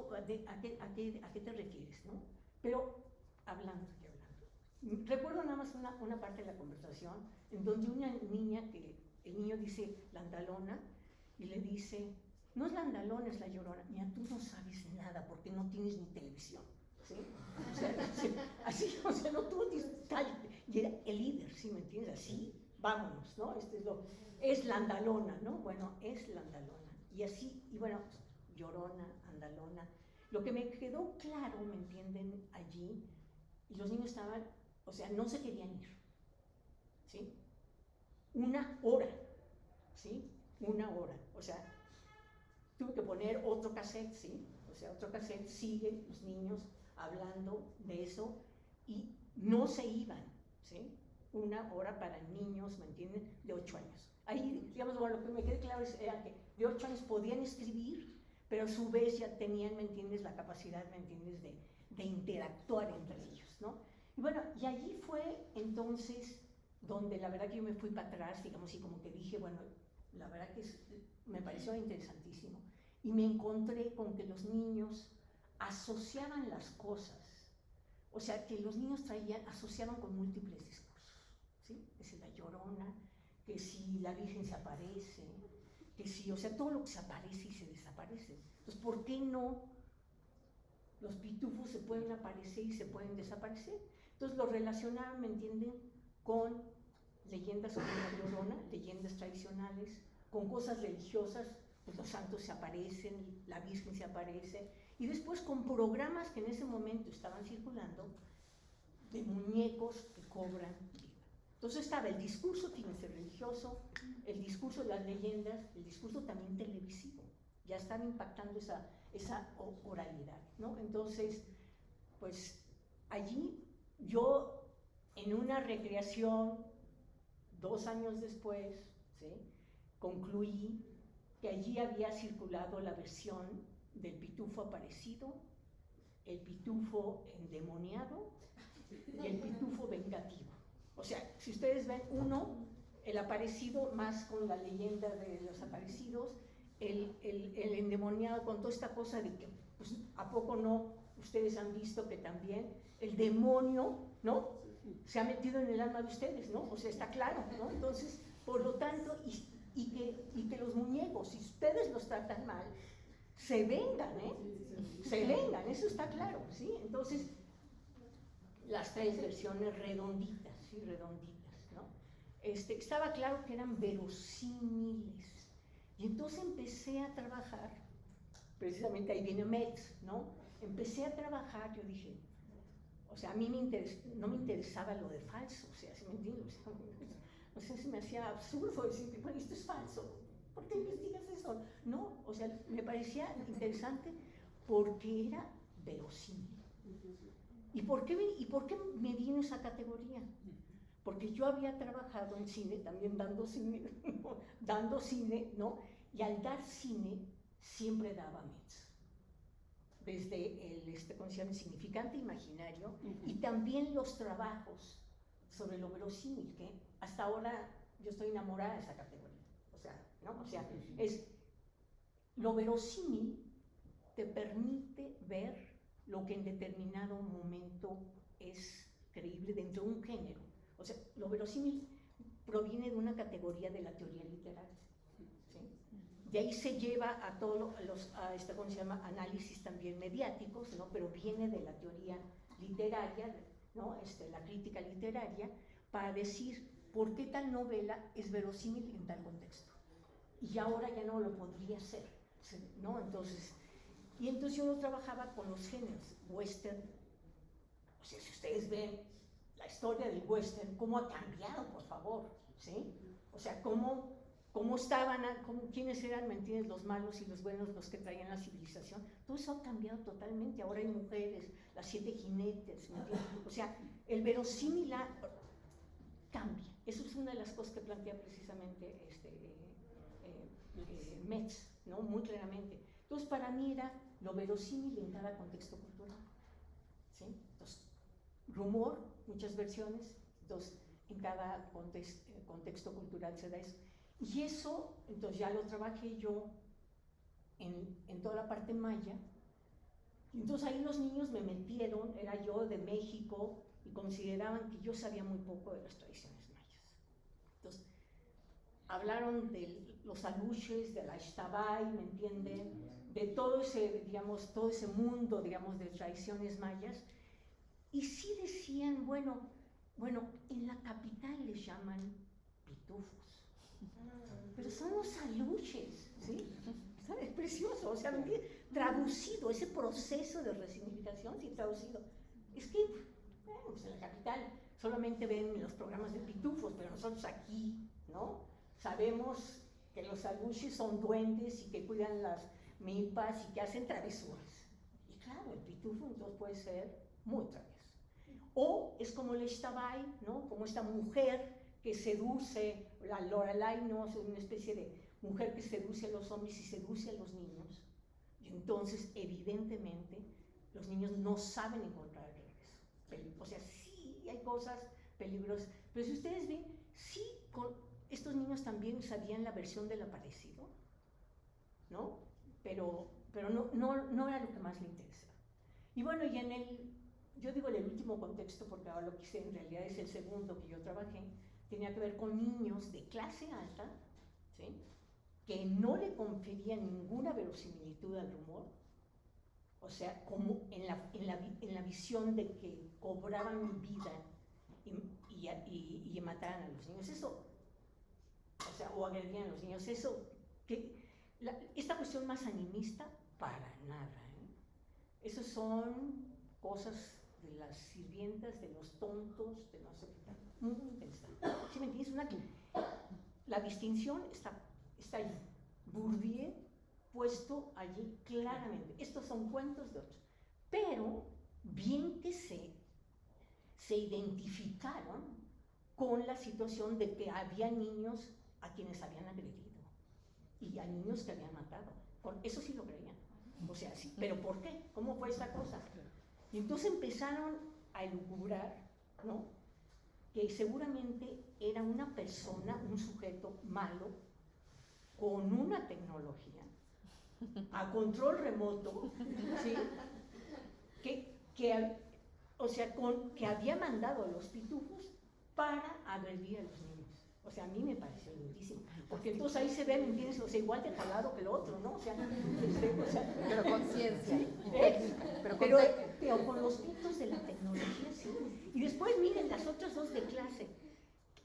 a qué te refieres, no? Pero hablando y hablando. Recuerdo nada más una parte de la conversación en donde una niña, que el niño dice la Andalona, y le dice, no es la Andalona, es la Llorona. Mira, tú no sabes nada porque no tienes ni televisión, ¿sí? O sea, así, o sea, no, tú no tienes, cállate. Y era el líder, ¿sí me entiendes? Así, vámonos, ¿no? Es la Andalona, ¿no? Bueno, es la Andalona. Y así, y bueno, Llorona, Andalona. Lo que me quedó claro, ¿me entienden? Allí, y los niños estaban, o sea, no se querían ir, ¿sí? Una hora, ¿sí? Una hora, o sea, tuve que poner otro cassette, ¿sí? O sea, otro cassette, siguen los niños hablando de eso y no se iban, ¿sí? Una hora para niños, ¿me entienden? De 8 años. Ahí, digamos, bueno, lo que me quedé claro era que de 8 años podían escribir, pero a su vez ya tenían, ¿me entiendes?, la capacidad, ¿me entiendes?, de interactuar entre ellos, ¿no? Y bueno, y allí fue entonces donde la verdad que yo me fui para atrás, digamos, y como que dije, bueno, la verdad que me pareció interesantísimo. Y me encontré con que los niños asociaban las cosas. O sea, que los niños asociaban con múltiples discursos, ¿sí? Que si la Llorona, que si la Virgen se aparece, que si, o sea, todo lo que se aparece y se desaparece. Entonces, ¿por qué no los pitufos se pueden aparecer y se pueden desaparecer? Entonces, lo relacionaban, ¿me entienden?, con leyendas como la Llorona, leyendas tradicionales, con cosas religiosas, pues los santos se aparecen, la Virgen se aparece, y después con programas que en ese momento estaban circulando de muñecos que cobran vida. Entonces estaba el discurso, fíjense, religioso, el discurso de las leyendas, el discurso también televisivo, ya están impactando esa oralidad, ¿no? Entonces, pues allí yo, en una recreación, 2 años después, ¿sí?, concluí que allí había circulado la versión del pitufo aparecido, el pitufo endemoniado y el pitufo vengativo. O sea, si ustedes ven uno, el aparecido más con la leyenda de los aparecidos, el endemoniado con toda esta cosa de que, pues, ¿a poco no? Ustedes han visto que también el demonio, ¿no?, se ha metido en el alma de ustedes, ¿no? O sea, está claro, ¿no? Entonces, por lo tanto, y que los muñecos, si ustedes los tratan mal, se vengan, ¿eh? Se vengan, eso está claro, ¿sí? Entonces, las 3 versiones redonditas, ¿sí? Redonditas, ¿no? Estaba claro que eran verosímiles. Y entonces empecé a trabajar, precisamente ahí viene Metz, ¿no? Empecé a trabajar, yo dije, o sea, a mí no me interesaba lo de falso, o sea, ¿sí me entiendes? O sea, se me hacía absurdo decir, bueno, esto es falso, ¿por qué investigas eso? No, o sea, me parecía interesante porque era verosímil. ¿Y por qué me vino esa categoría? Porque yo había trabajado en cine, también dando cine, ¿no? Dando cine, ¿no? Y al dar cine siempre daba Metz. Desde el, ¿cómo se llama?, significante imaginario, y también los trabajos sobre lo verosímil, que hasta ahora yo estoy enamorada de esa categoría. O sea, ¿no? O sea, es lo verosímil te permite ver lo que en determinado momento es creíble dentro de un género. O sea, lo verosímil proviene de una categoría de la teoría literaria, ¿sí? De ahí se lleva a todos ¿cómo se llama?, análisis también mediáticos, ¿no? Pero viene de la teoría literaria, ¿no? La crítica literaria, para decir por qué tal novela es verosímil en tal contexto. Y ahora ya no lo podría ser, ¿no? Entonces yo no trabajaba con los géneros, western. O sea, si ustedes ven la historia del western, cómo ha cambiado, por favor, ¿sí? O sea, cómo estaban, quiénes eran, ¿me entiendes?, los malos y los buenos, los que traían la civilización. Todo eso ha cambiado totalmente. Ahora hay mujeres, las 7 jinetes, ¿me entiendes? O sea, el verosímil cambia. Eso es una de las cosas que plantea precisamente Metz, ¿no?, muy claramente. Entonces, para mí era lo verosímil en cada contexto cultural, ¿sí? Entonces, rumor, muchas versiones, entonces, en cada contexto cultural se da eso. Y eso, entonces ya lo trabajé yo en toda la parte maya. Y entonces ahí los niños me metieron, era yo de México, y consideraban que yo sabía muy poco de las tradiciones mayas. Entonces, hablaron de los aluches, de la Ixtabay, ¿me entienden? De todo ese, digamos, todo ese mundo, digamos, de tradiciones mayas. Y sí decían, bueno, en la capital les llaman pitufos, pero son los aluches, ¿sí? ¿Sabes? Es precioso, o sea, ¿me entiendes? Traducido, ese proceso de resignificación, sí, traducido. Es que, bueno, pues en la capital solamente ven los programas de pitufos, pero nosotros aquí, ¿no? Sabemos que los aluches son duendes y que cuidan las milpas y que hacen travesuras. Y claro, el pitufo entonces puede ser muy travieso. O es como el Ixtabay, ¿no? Como esta mujer que seduce, la Lorelai, ¿no? Es una especie de mujer que seduce a los hombres y seduce a los niños. Y entonces, evidentemente, los niños no saben encontrar el regreso. O sea, sí hay cosas peligrosas. Pero si ustedes ven, sí, estos niños también sabían la versión del aparecido, ¿no? Pero no era lo que más le interesaba. Y bueno, y yo digo en el último contexto, porque ahora lo que hice en realidad es el segundo que yo trabajé, tenía que ver con niños de clase alta, ¿sí? Que no le conferían ninguna verosimilitud al rumor, o sea, como en la visión de que cobraban vida y mataran a los niños. Eso, o sea, o agredían a los niños, eso, esta cuestión más animista, para nada, ¿eh? Esos son cosas de las sirvientas, de los tontos, de no sé qué tal. Muy interesante. ¿Sí me entiendes? La distinción está allí. Bourdieu puesto allí claramente. Estos son cuentos de otros. Pero bien que se identificaron con la situación de que había niños a quienes habían agredido y a niños que habían matado. Eso sí lo creían. O sea, sí. ¿Pero por qué? ¿Cómo fue esta cosa? Y entonces empezaron a elucubrar, ¿no? Que seguramente era una persona, un sujeto malo, con una tecnología, a control remoto, ¿sí? que había mandado a los pitufos para agredir a los niños. O sea, a mí me pareció lindísimo, porque entonces ahí se ve, ¿me entiendes? O sea, igual de jalado que el otro, ¿no? O sea, pero con ciencia ¿sí? y técnica. Pero con los pitos de la tecnología, sí. Y después, miren, las otras dos de clase.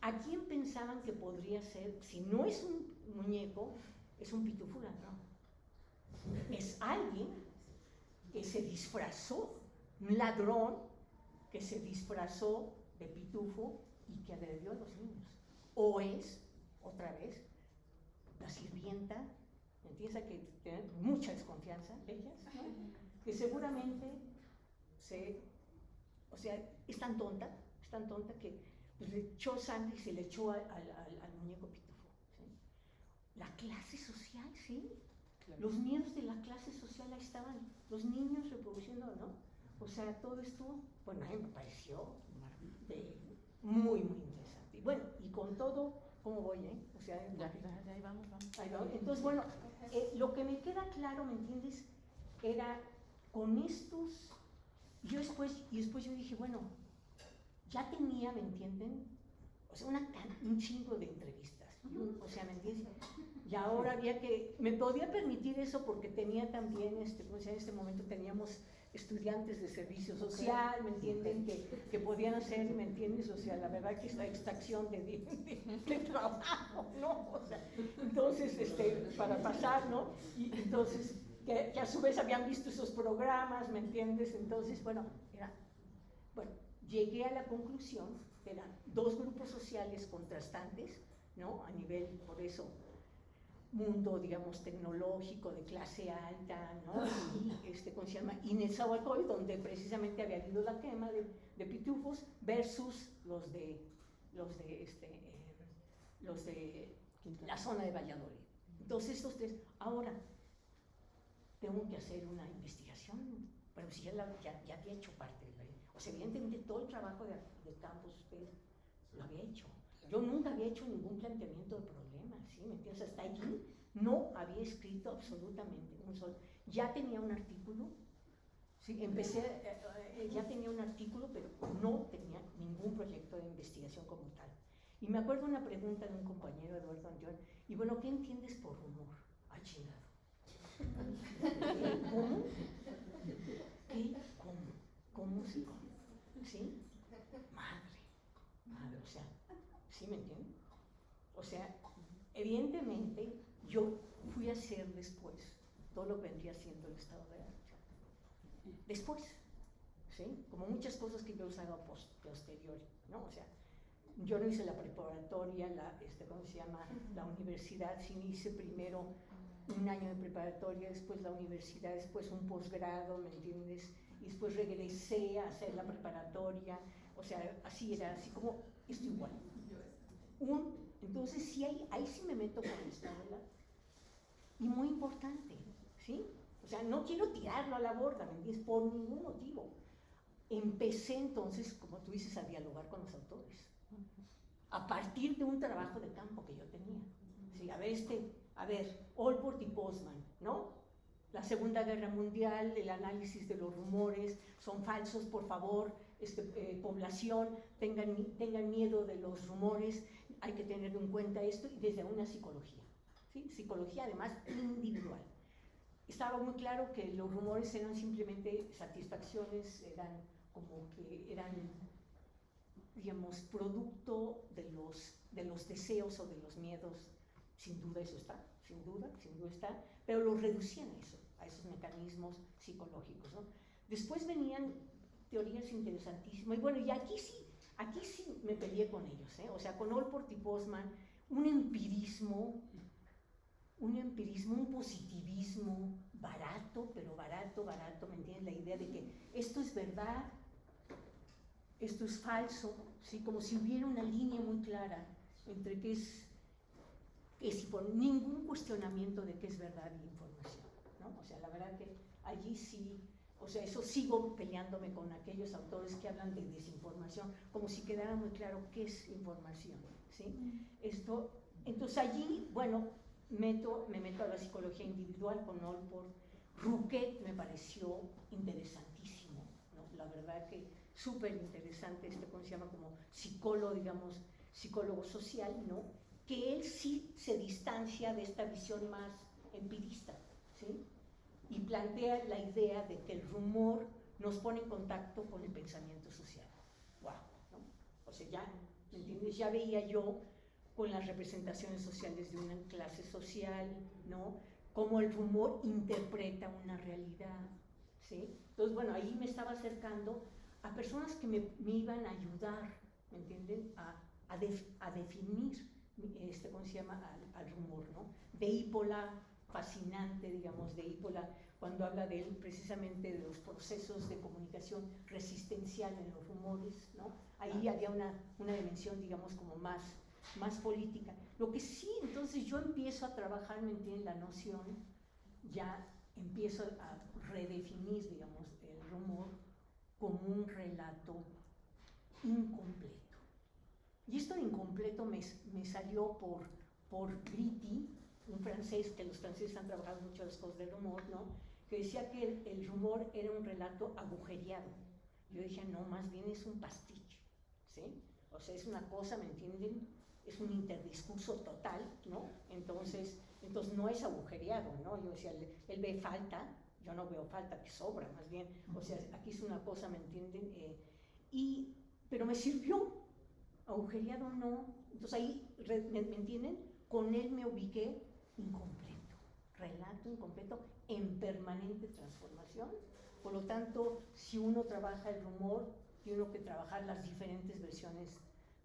¿A quién pensaban que podría ser? Si no es un muñeco, es un pitufo ladrón. Es alguien que se disfrazó, un ladrón que se disfrazó de pitufo y que agredió a los niños. O es, otra vez, la sirvienta, empieza que tener mucha desconfianza de ellas, ¿no? Que seguramente es tan tonta que pues, le echó sangre y se le echó al muñeco pitufo, ¿sí? La clase social, ¿sí? Claro. Los miedos de la clase social ahí estaban, los niños reproduciendo, ¿no? O sea, todo esto, bueno, a mí me pareció muy, muy interesante. Y bueno, y con todo, ¿cómo voy, O sea, ahí vamos. Ahí vamos. Entonces, bueno, lo que me queda claro, ¿me entiendes? Era con estos, y después yo dije, bueno, ya tenía, ¿me entienden? O sea, un chingo de entrevistas. O sea, ¿me entiendes? Y ahora había me podía permitir eso porque tenía también, como decía, en este momento teníamos estudiantes de servicio social, ¿me entienden? Que podían hacer, ¿me entiendes? O sea, la verdad que es la extracción de trabajo, ¿no? O sea, entonces, para pasar, ¿no? Y entonces, que a su vez habían visto esos programas, ¿me entiendes? Entonces, bueno, llegué a la conclusión que eran dos grupos sociales contrastantes, ¿no? A nivel, por eso, mundo, digamos, tecnológico, de clase alta, ¿no? Y, ¿cómo se llama? Y Nezahualcóyotl, donde precisamente había habido la quema de pitufos, versus los de la zona de Valladolid. Entonces, estos tres, ahora, tengo que hacer una investigación, pero si ya había hecho parte de la... O sea, evidentemente todo el trabajo de campus usted lo había hecho. Yo nunca había hecho ningún planteamiento de problemas, ¿sí? ¿Me entiendes? Hasta allí no había escrito absolutamente un solo. Ya tenía un artículo, Sí, empecé, ya tenía un artículo, pero no tenía ningún proyecto de investigación como tal. Y me acuerdo una pregunta de un compañero, Eduardo Andión, y bueno, ¿qué entiendes por rumor? ¡Ay, chingado! ¿Cómo? ¿Qué? ¿Cómo? ¿Cómo? ¿Sí? Madre, o sea, ¿sí me entienden? O sea, evidentemente yo fui a hacer después todo lo que vendría siendo el Estado de Derecho. Después, ¿sí? Como muchas cosas que yo usaba posterior, ¿no? O sea, yo no hice la preparatoria, ¿cómo se llama? La universidad, sí hice primero un año de preparatoria, después la universidad, después un posgrado, ¿me entiendes? Y después regresé a hacer la preparatoria, o sea, así era, así como, esto igual. Entonces, sí, ahí sí me meto con el Estado de arte. Y muy importante, ¿sí? O sea, no quiero tirarlo a la borda, ¿me entiendes? Por ningún motivo. Empecé entonces, como tú dices, a dialogar con los autores. A partir de un trabajo de campo que yo tenía. ¿Sí? A ver, Allport y Postman, ¿no? La Segunda Guerra Mundial, el análisis de los rumores, son falsos, por favor, población, tengan miedo de los rumores, hay que tener en cuenta esto, y desde una psicología, ¿sí? Psicología además individual. Estaba muy claro que los rumores eran simplemente satisfacciones, eran como que eran, digamos, producto de los deseos o de los miedos. Sin duda eso está, sin duda está, pero lo reducían a esos mecanismos psicológicos, ¿no? Después venían teorías interesantísimas, y bueno, y aquí sí me peleé con ellos, ¿eh? O sea, con Allport y Postman, un empirismo, un positivismo barato, pero barato, ¿me entiendes? La idea de que esto es verdad, esto es falso, ¿sí? Como si hubiera una línea muy clara entre qué es por ningún cuestionamiento de qué es verdad y información, ¿no? O sea, la verdad que allí sí, o sea, eso sigo peleándome con aquellos autores que hablan de desinformación, como si quedara muy claro qué es información, ¿sí? Entonces allí, bueno, me meto a la psicología individual con Allport. Rouquet me pareció interesantísimo, ¿no? La verdad que súper interesante, ¿cómo se llama? Como psicólogo, digamos, psicólogo social, ¿no? Que él sí se distancia de esta visión más empirista, ¿sí? Y plantea la idea de que el rumor nos pone en contacto con el pensamiento social. ¡Wow! ¿No? O sea, ya, ¿me entiendes? Ya veía yo con las representaciones sociales de una clase social, ¿no? Cómo el rumor interpreta una realidad, ¿sí? Entonces, bueno, ahí me estaba acercando a personas que me iban a ayudar, ¿me entienden? A definir, ¿cómo se llama? Al rumor, ¿no? De Ippola, fascinante, digamos, de Ippola, cuando habla de él precisamente de los procesos de comunicación resistencial en los rumores, ¿no? Ahí había una dimensión, digamos, como más política. Lo que sí, entonces yo empiezo a trabajar, ¿me entienden? La noción, ya empiezo a redefinir, digamos, el rumor como un relato incompleto. Y esto de incompleto me salió por Gritti, un francés, que los franceses han trabajado mucho las cosas del rumor, ¿no? Que decía que el rumor era un relato agujereado. Yo dije, no, más bien es un pastiche, ¿sí? O sea, es una cosa, ¿me entienden? Es un interdiscurso total, ¿no? Entonces no es agujereado, ¿no? Yo decía, él ve falta, yo no veo falta, que sobra, más bien. O sea, aquí es una cosa, ¿me entienden? Pero me sirvió, agujereado no. Entonces ahí, ¿me entienden? Con él me ubiqué incompleto, relato incompleto en permanente transformación. Por lo tanto, si uno trabaja el rumor, tiene uno que trabajar las diferentes versiones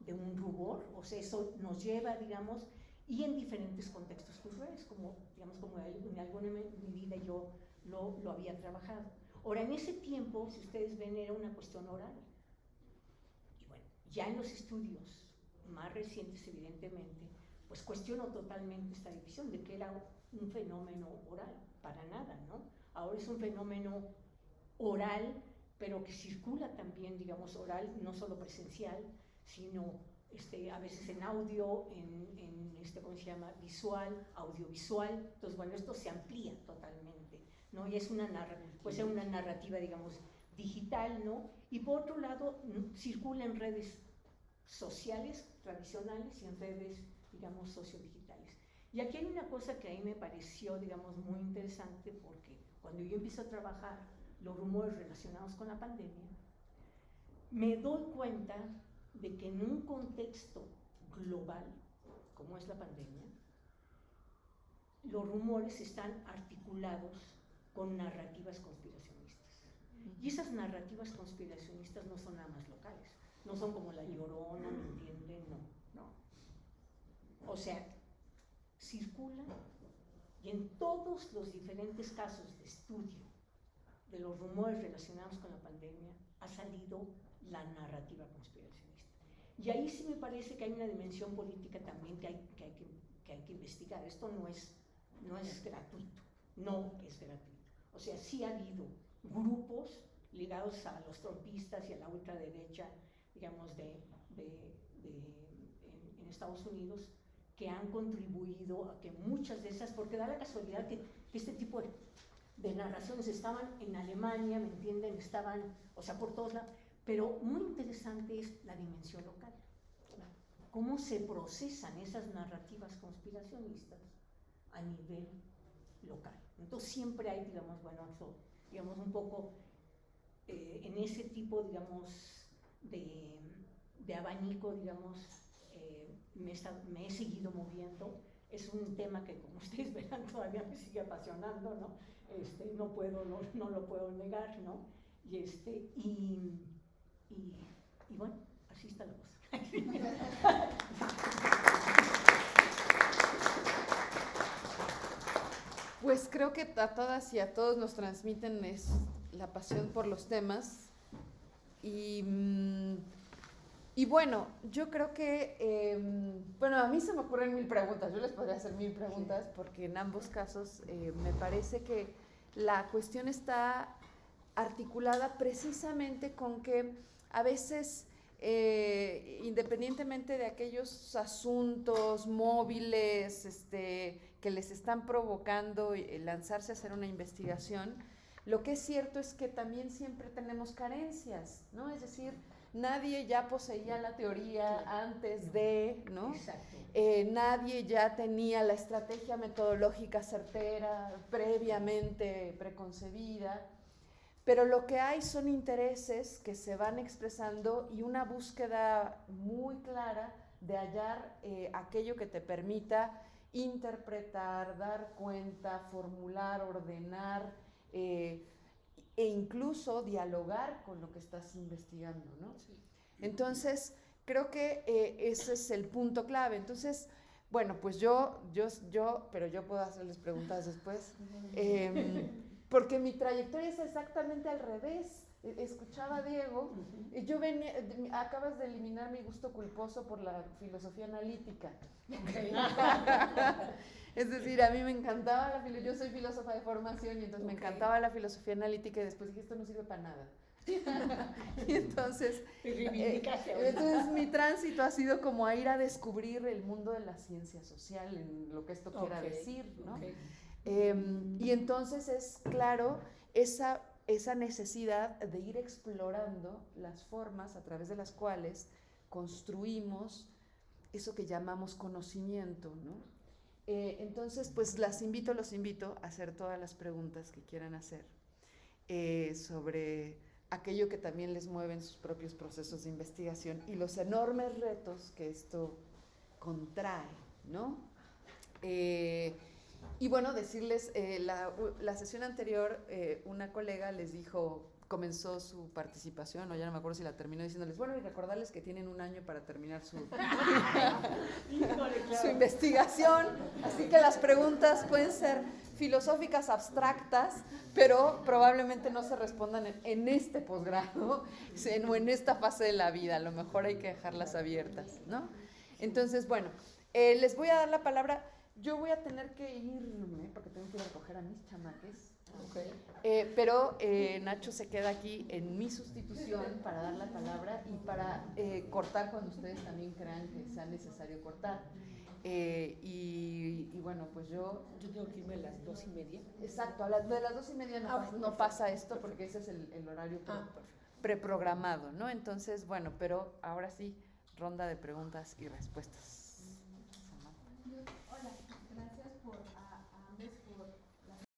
de un rubor, o sea, eso nos lleva, digamos, y en diferentes contextos culturales, como, digamos, como en alguna medida yo lo había trabajado. Ahora, en ese tiempo, si ustedes ven, era una cuestión oral. Y bueno, ya en los estudios más recientes, evidentemente, pues cuestiono totalmente esta división de que era un fenómeno oral, para nada, ¿no? Ahora es un fenómeno oral, pero que circula también, digamos, oral, no solo presencial, sino a veces en audio, ¿cómo se llama? Visual, audiovisual. Entonces, bueno, esto se amplía totalmente. ¿no? Y es puede ser una narrativa, digamos, digital, ¿no? Y por otro lado, circula en redes sociales tradicionales y en redes, digamos, sociodigitales. Y aquí hay una cosa que a mí me pareció, digamos, muy interesante, porque cuando yo empiezo a trabajar los rumores relacionados con la pandemia, me doy cuenta de que en un contexto global, como es la pandemia, los rumores están articulados con narrativas conspiracionistas. Y esas narrativas conspiracionistas no son nada más locales, no son como La Llorona, ¿me entienden? No. O sea, circulan y en todos los diferentes casos de estudio de los rumores relacionados con la pandemia ha salido la narrativa conspiracionista. Y ahí sí me parece que hay una dimensión política también que hay que investigar. Esto no es gratuito, no es gratuito. O sea, sí ha habido grupos ligados a los trumpistas y a la ultraderecha, digamos, en Estados Unidos, que han contribuido a que muchas de esas, porque da la casualidad que este tipo de narraciones estaban en Alemania, ¿me entienden? Estaban, o sea, por todos lados, pero muy interesante es la dimensión local. Cómo se procesan esas narrativas conspiracionistas a nivel local. Entonces siempre hay, digamos, bueno, eso, digamos, un poco en ese tipo, digamos, de abanico, digamos, me he seguido moviendo. Es un tema que, como ustedes verán, todavía me sigue apasionando, ¿no? No lo puedo negar, ¿no? Y bueno, así está la cosa. Pues creo que a todas y a todos nos transmiten la pasión por los temas y bueno, yo creo que, bueno, a mí se me ocurren 1000 preguntas, yo les podría hacer 1000 preguntas porque en ambos casos me parece que la cuestión está articulada precisamente con que a veces, independientemente de aquellos asuntos móviles que les están provocando lanzarse a hacer una investigación, lo que es cierto es que también siempre tenemos carencias, ¿no? Es decir, nadie ya poseía la teoría antes de, ¿no? Exacto. Nadie ya tenía la estrategia metodológica certera, previamente preconcebida, pero lo que hay son intereses que se van expresando y una búsqueda muy clara de hallar aquello que te permita interpretar, dar cuenta, formular, ordenar, e incluso dialogar con lo que estás investigando, ¿no? Sí. Entonces, creo que ese es el punto clave. Entonces, bueno, pues pero yo puedo hacerles preguntas después, porque mi trayectoria es exactamente al revés. Escuchaba a Diego, y yo acabas de eliminar mi gusto culposo por la filosofía analítica. Okay. Es decir, a mí me encantaba yo soy filósofa de formación y entonces me encantaba la filosofía analítica y después dije, esto no sirve para nada. Y entonces, entonces mi tránsito ha sido como a ir a descubrir el mundo de la ciencia social, en lo que esto quiera decir, ¿no? Y entonces es claro esa necesidad de ir explorando las formas a través de las cuales construimos eso que llamamos conocimiento, ¿no? Entonces, pues los invito a hacer todas las preguntas que quieran hacer sobre aquello que también les mueve en sus propios procesos de investigación y los enormes retos que esto contrae, ¿no? Y bueno, decirles, la sesión anterior, una colega les dijo, comenzó su participación, o ya no me acuerdo si la terminó, diciéndoles, bueno, y recordarles que tienen 1 año para terminar su investigación, así que las preguntas pueden ser filosóficas abstractas, pero probablemente no se respondan en este posgrado, o en esta fase de la vida, a lo mejor hay que dejarlas abiertas, ¿no? Entonces, bueno, les voy a dar la palabra. Yo voy a tener que irme porque tengo que ir a recoger a mis chamaques. Okay. Pero Nacho se queda aquí en mi sustitución para dar la palabra y para cortar cuando ustedes también crean que sea necesario cortar. Y bueno, pues yo... Yo tengo que irme a las 2:30. Exacto, de las 2:30 no pasa esto porque ese es el horario Perfecto. preprogramado, ¿no? Entonces, bueno, pero ahora sí, ronda de preguntas y respuestas.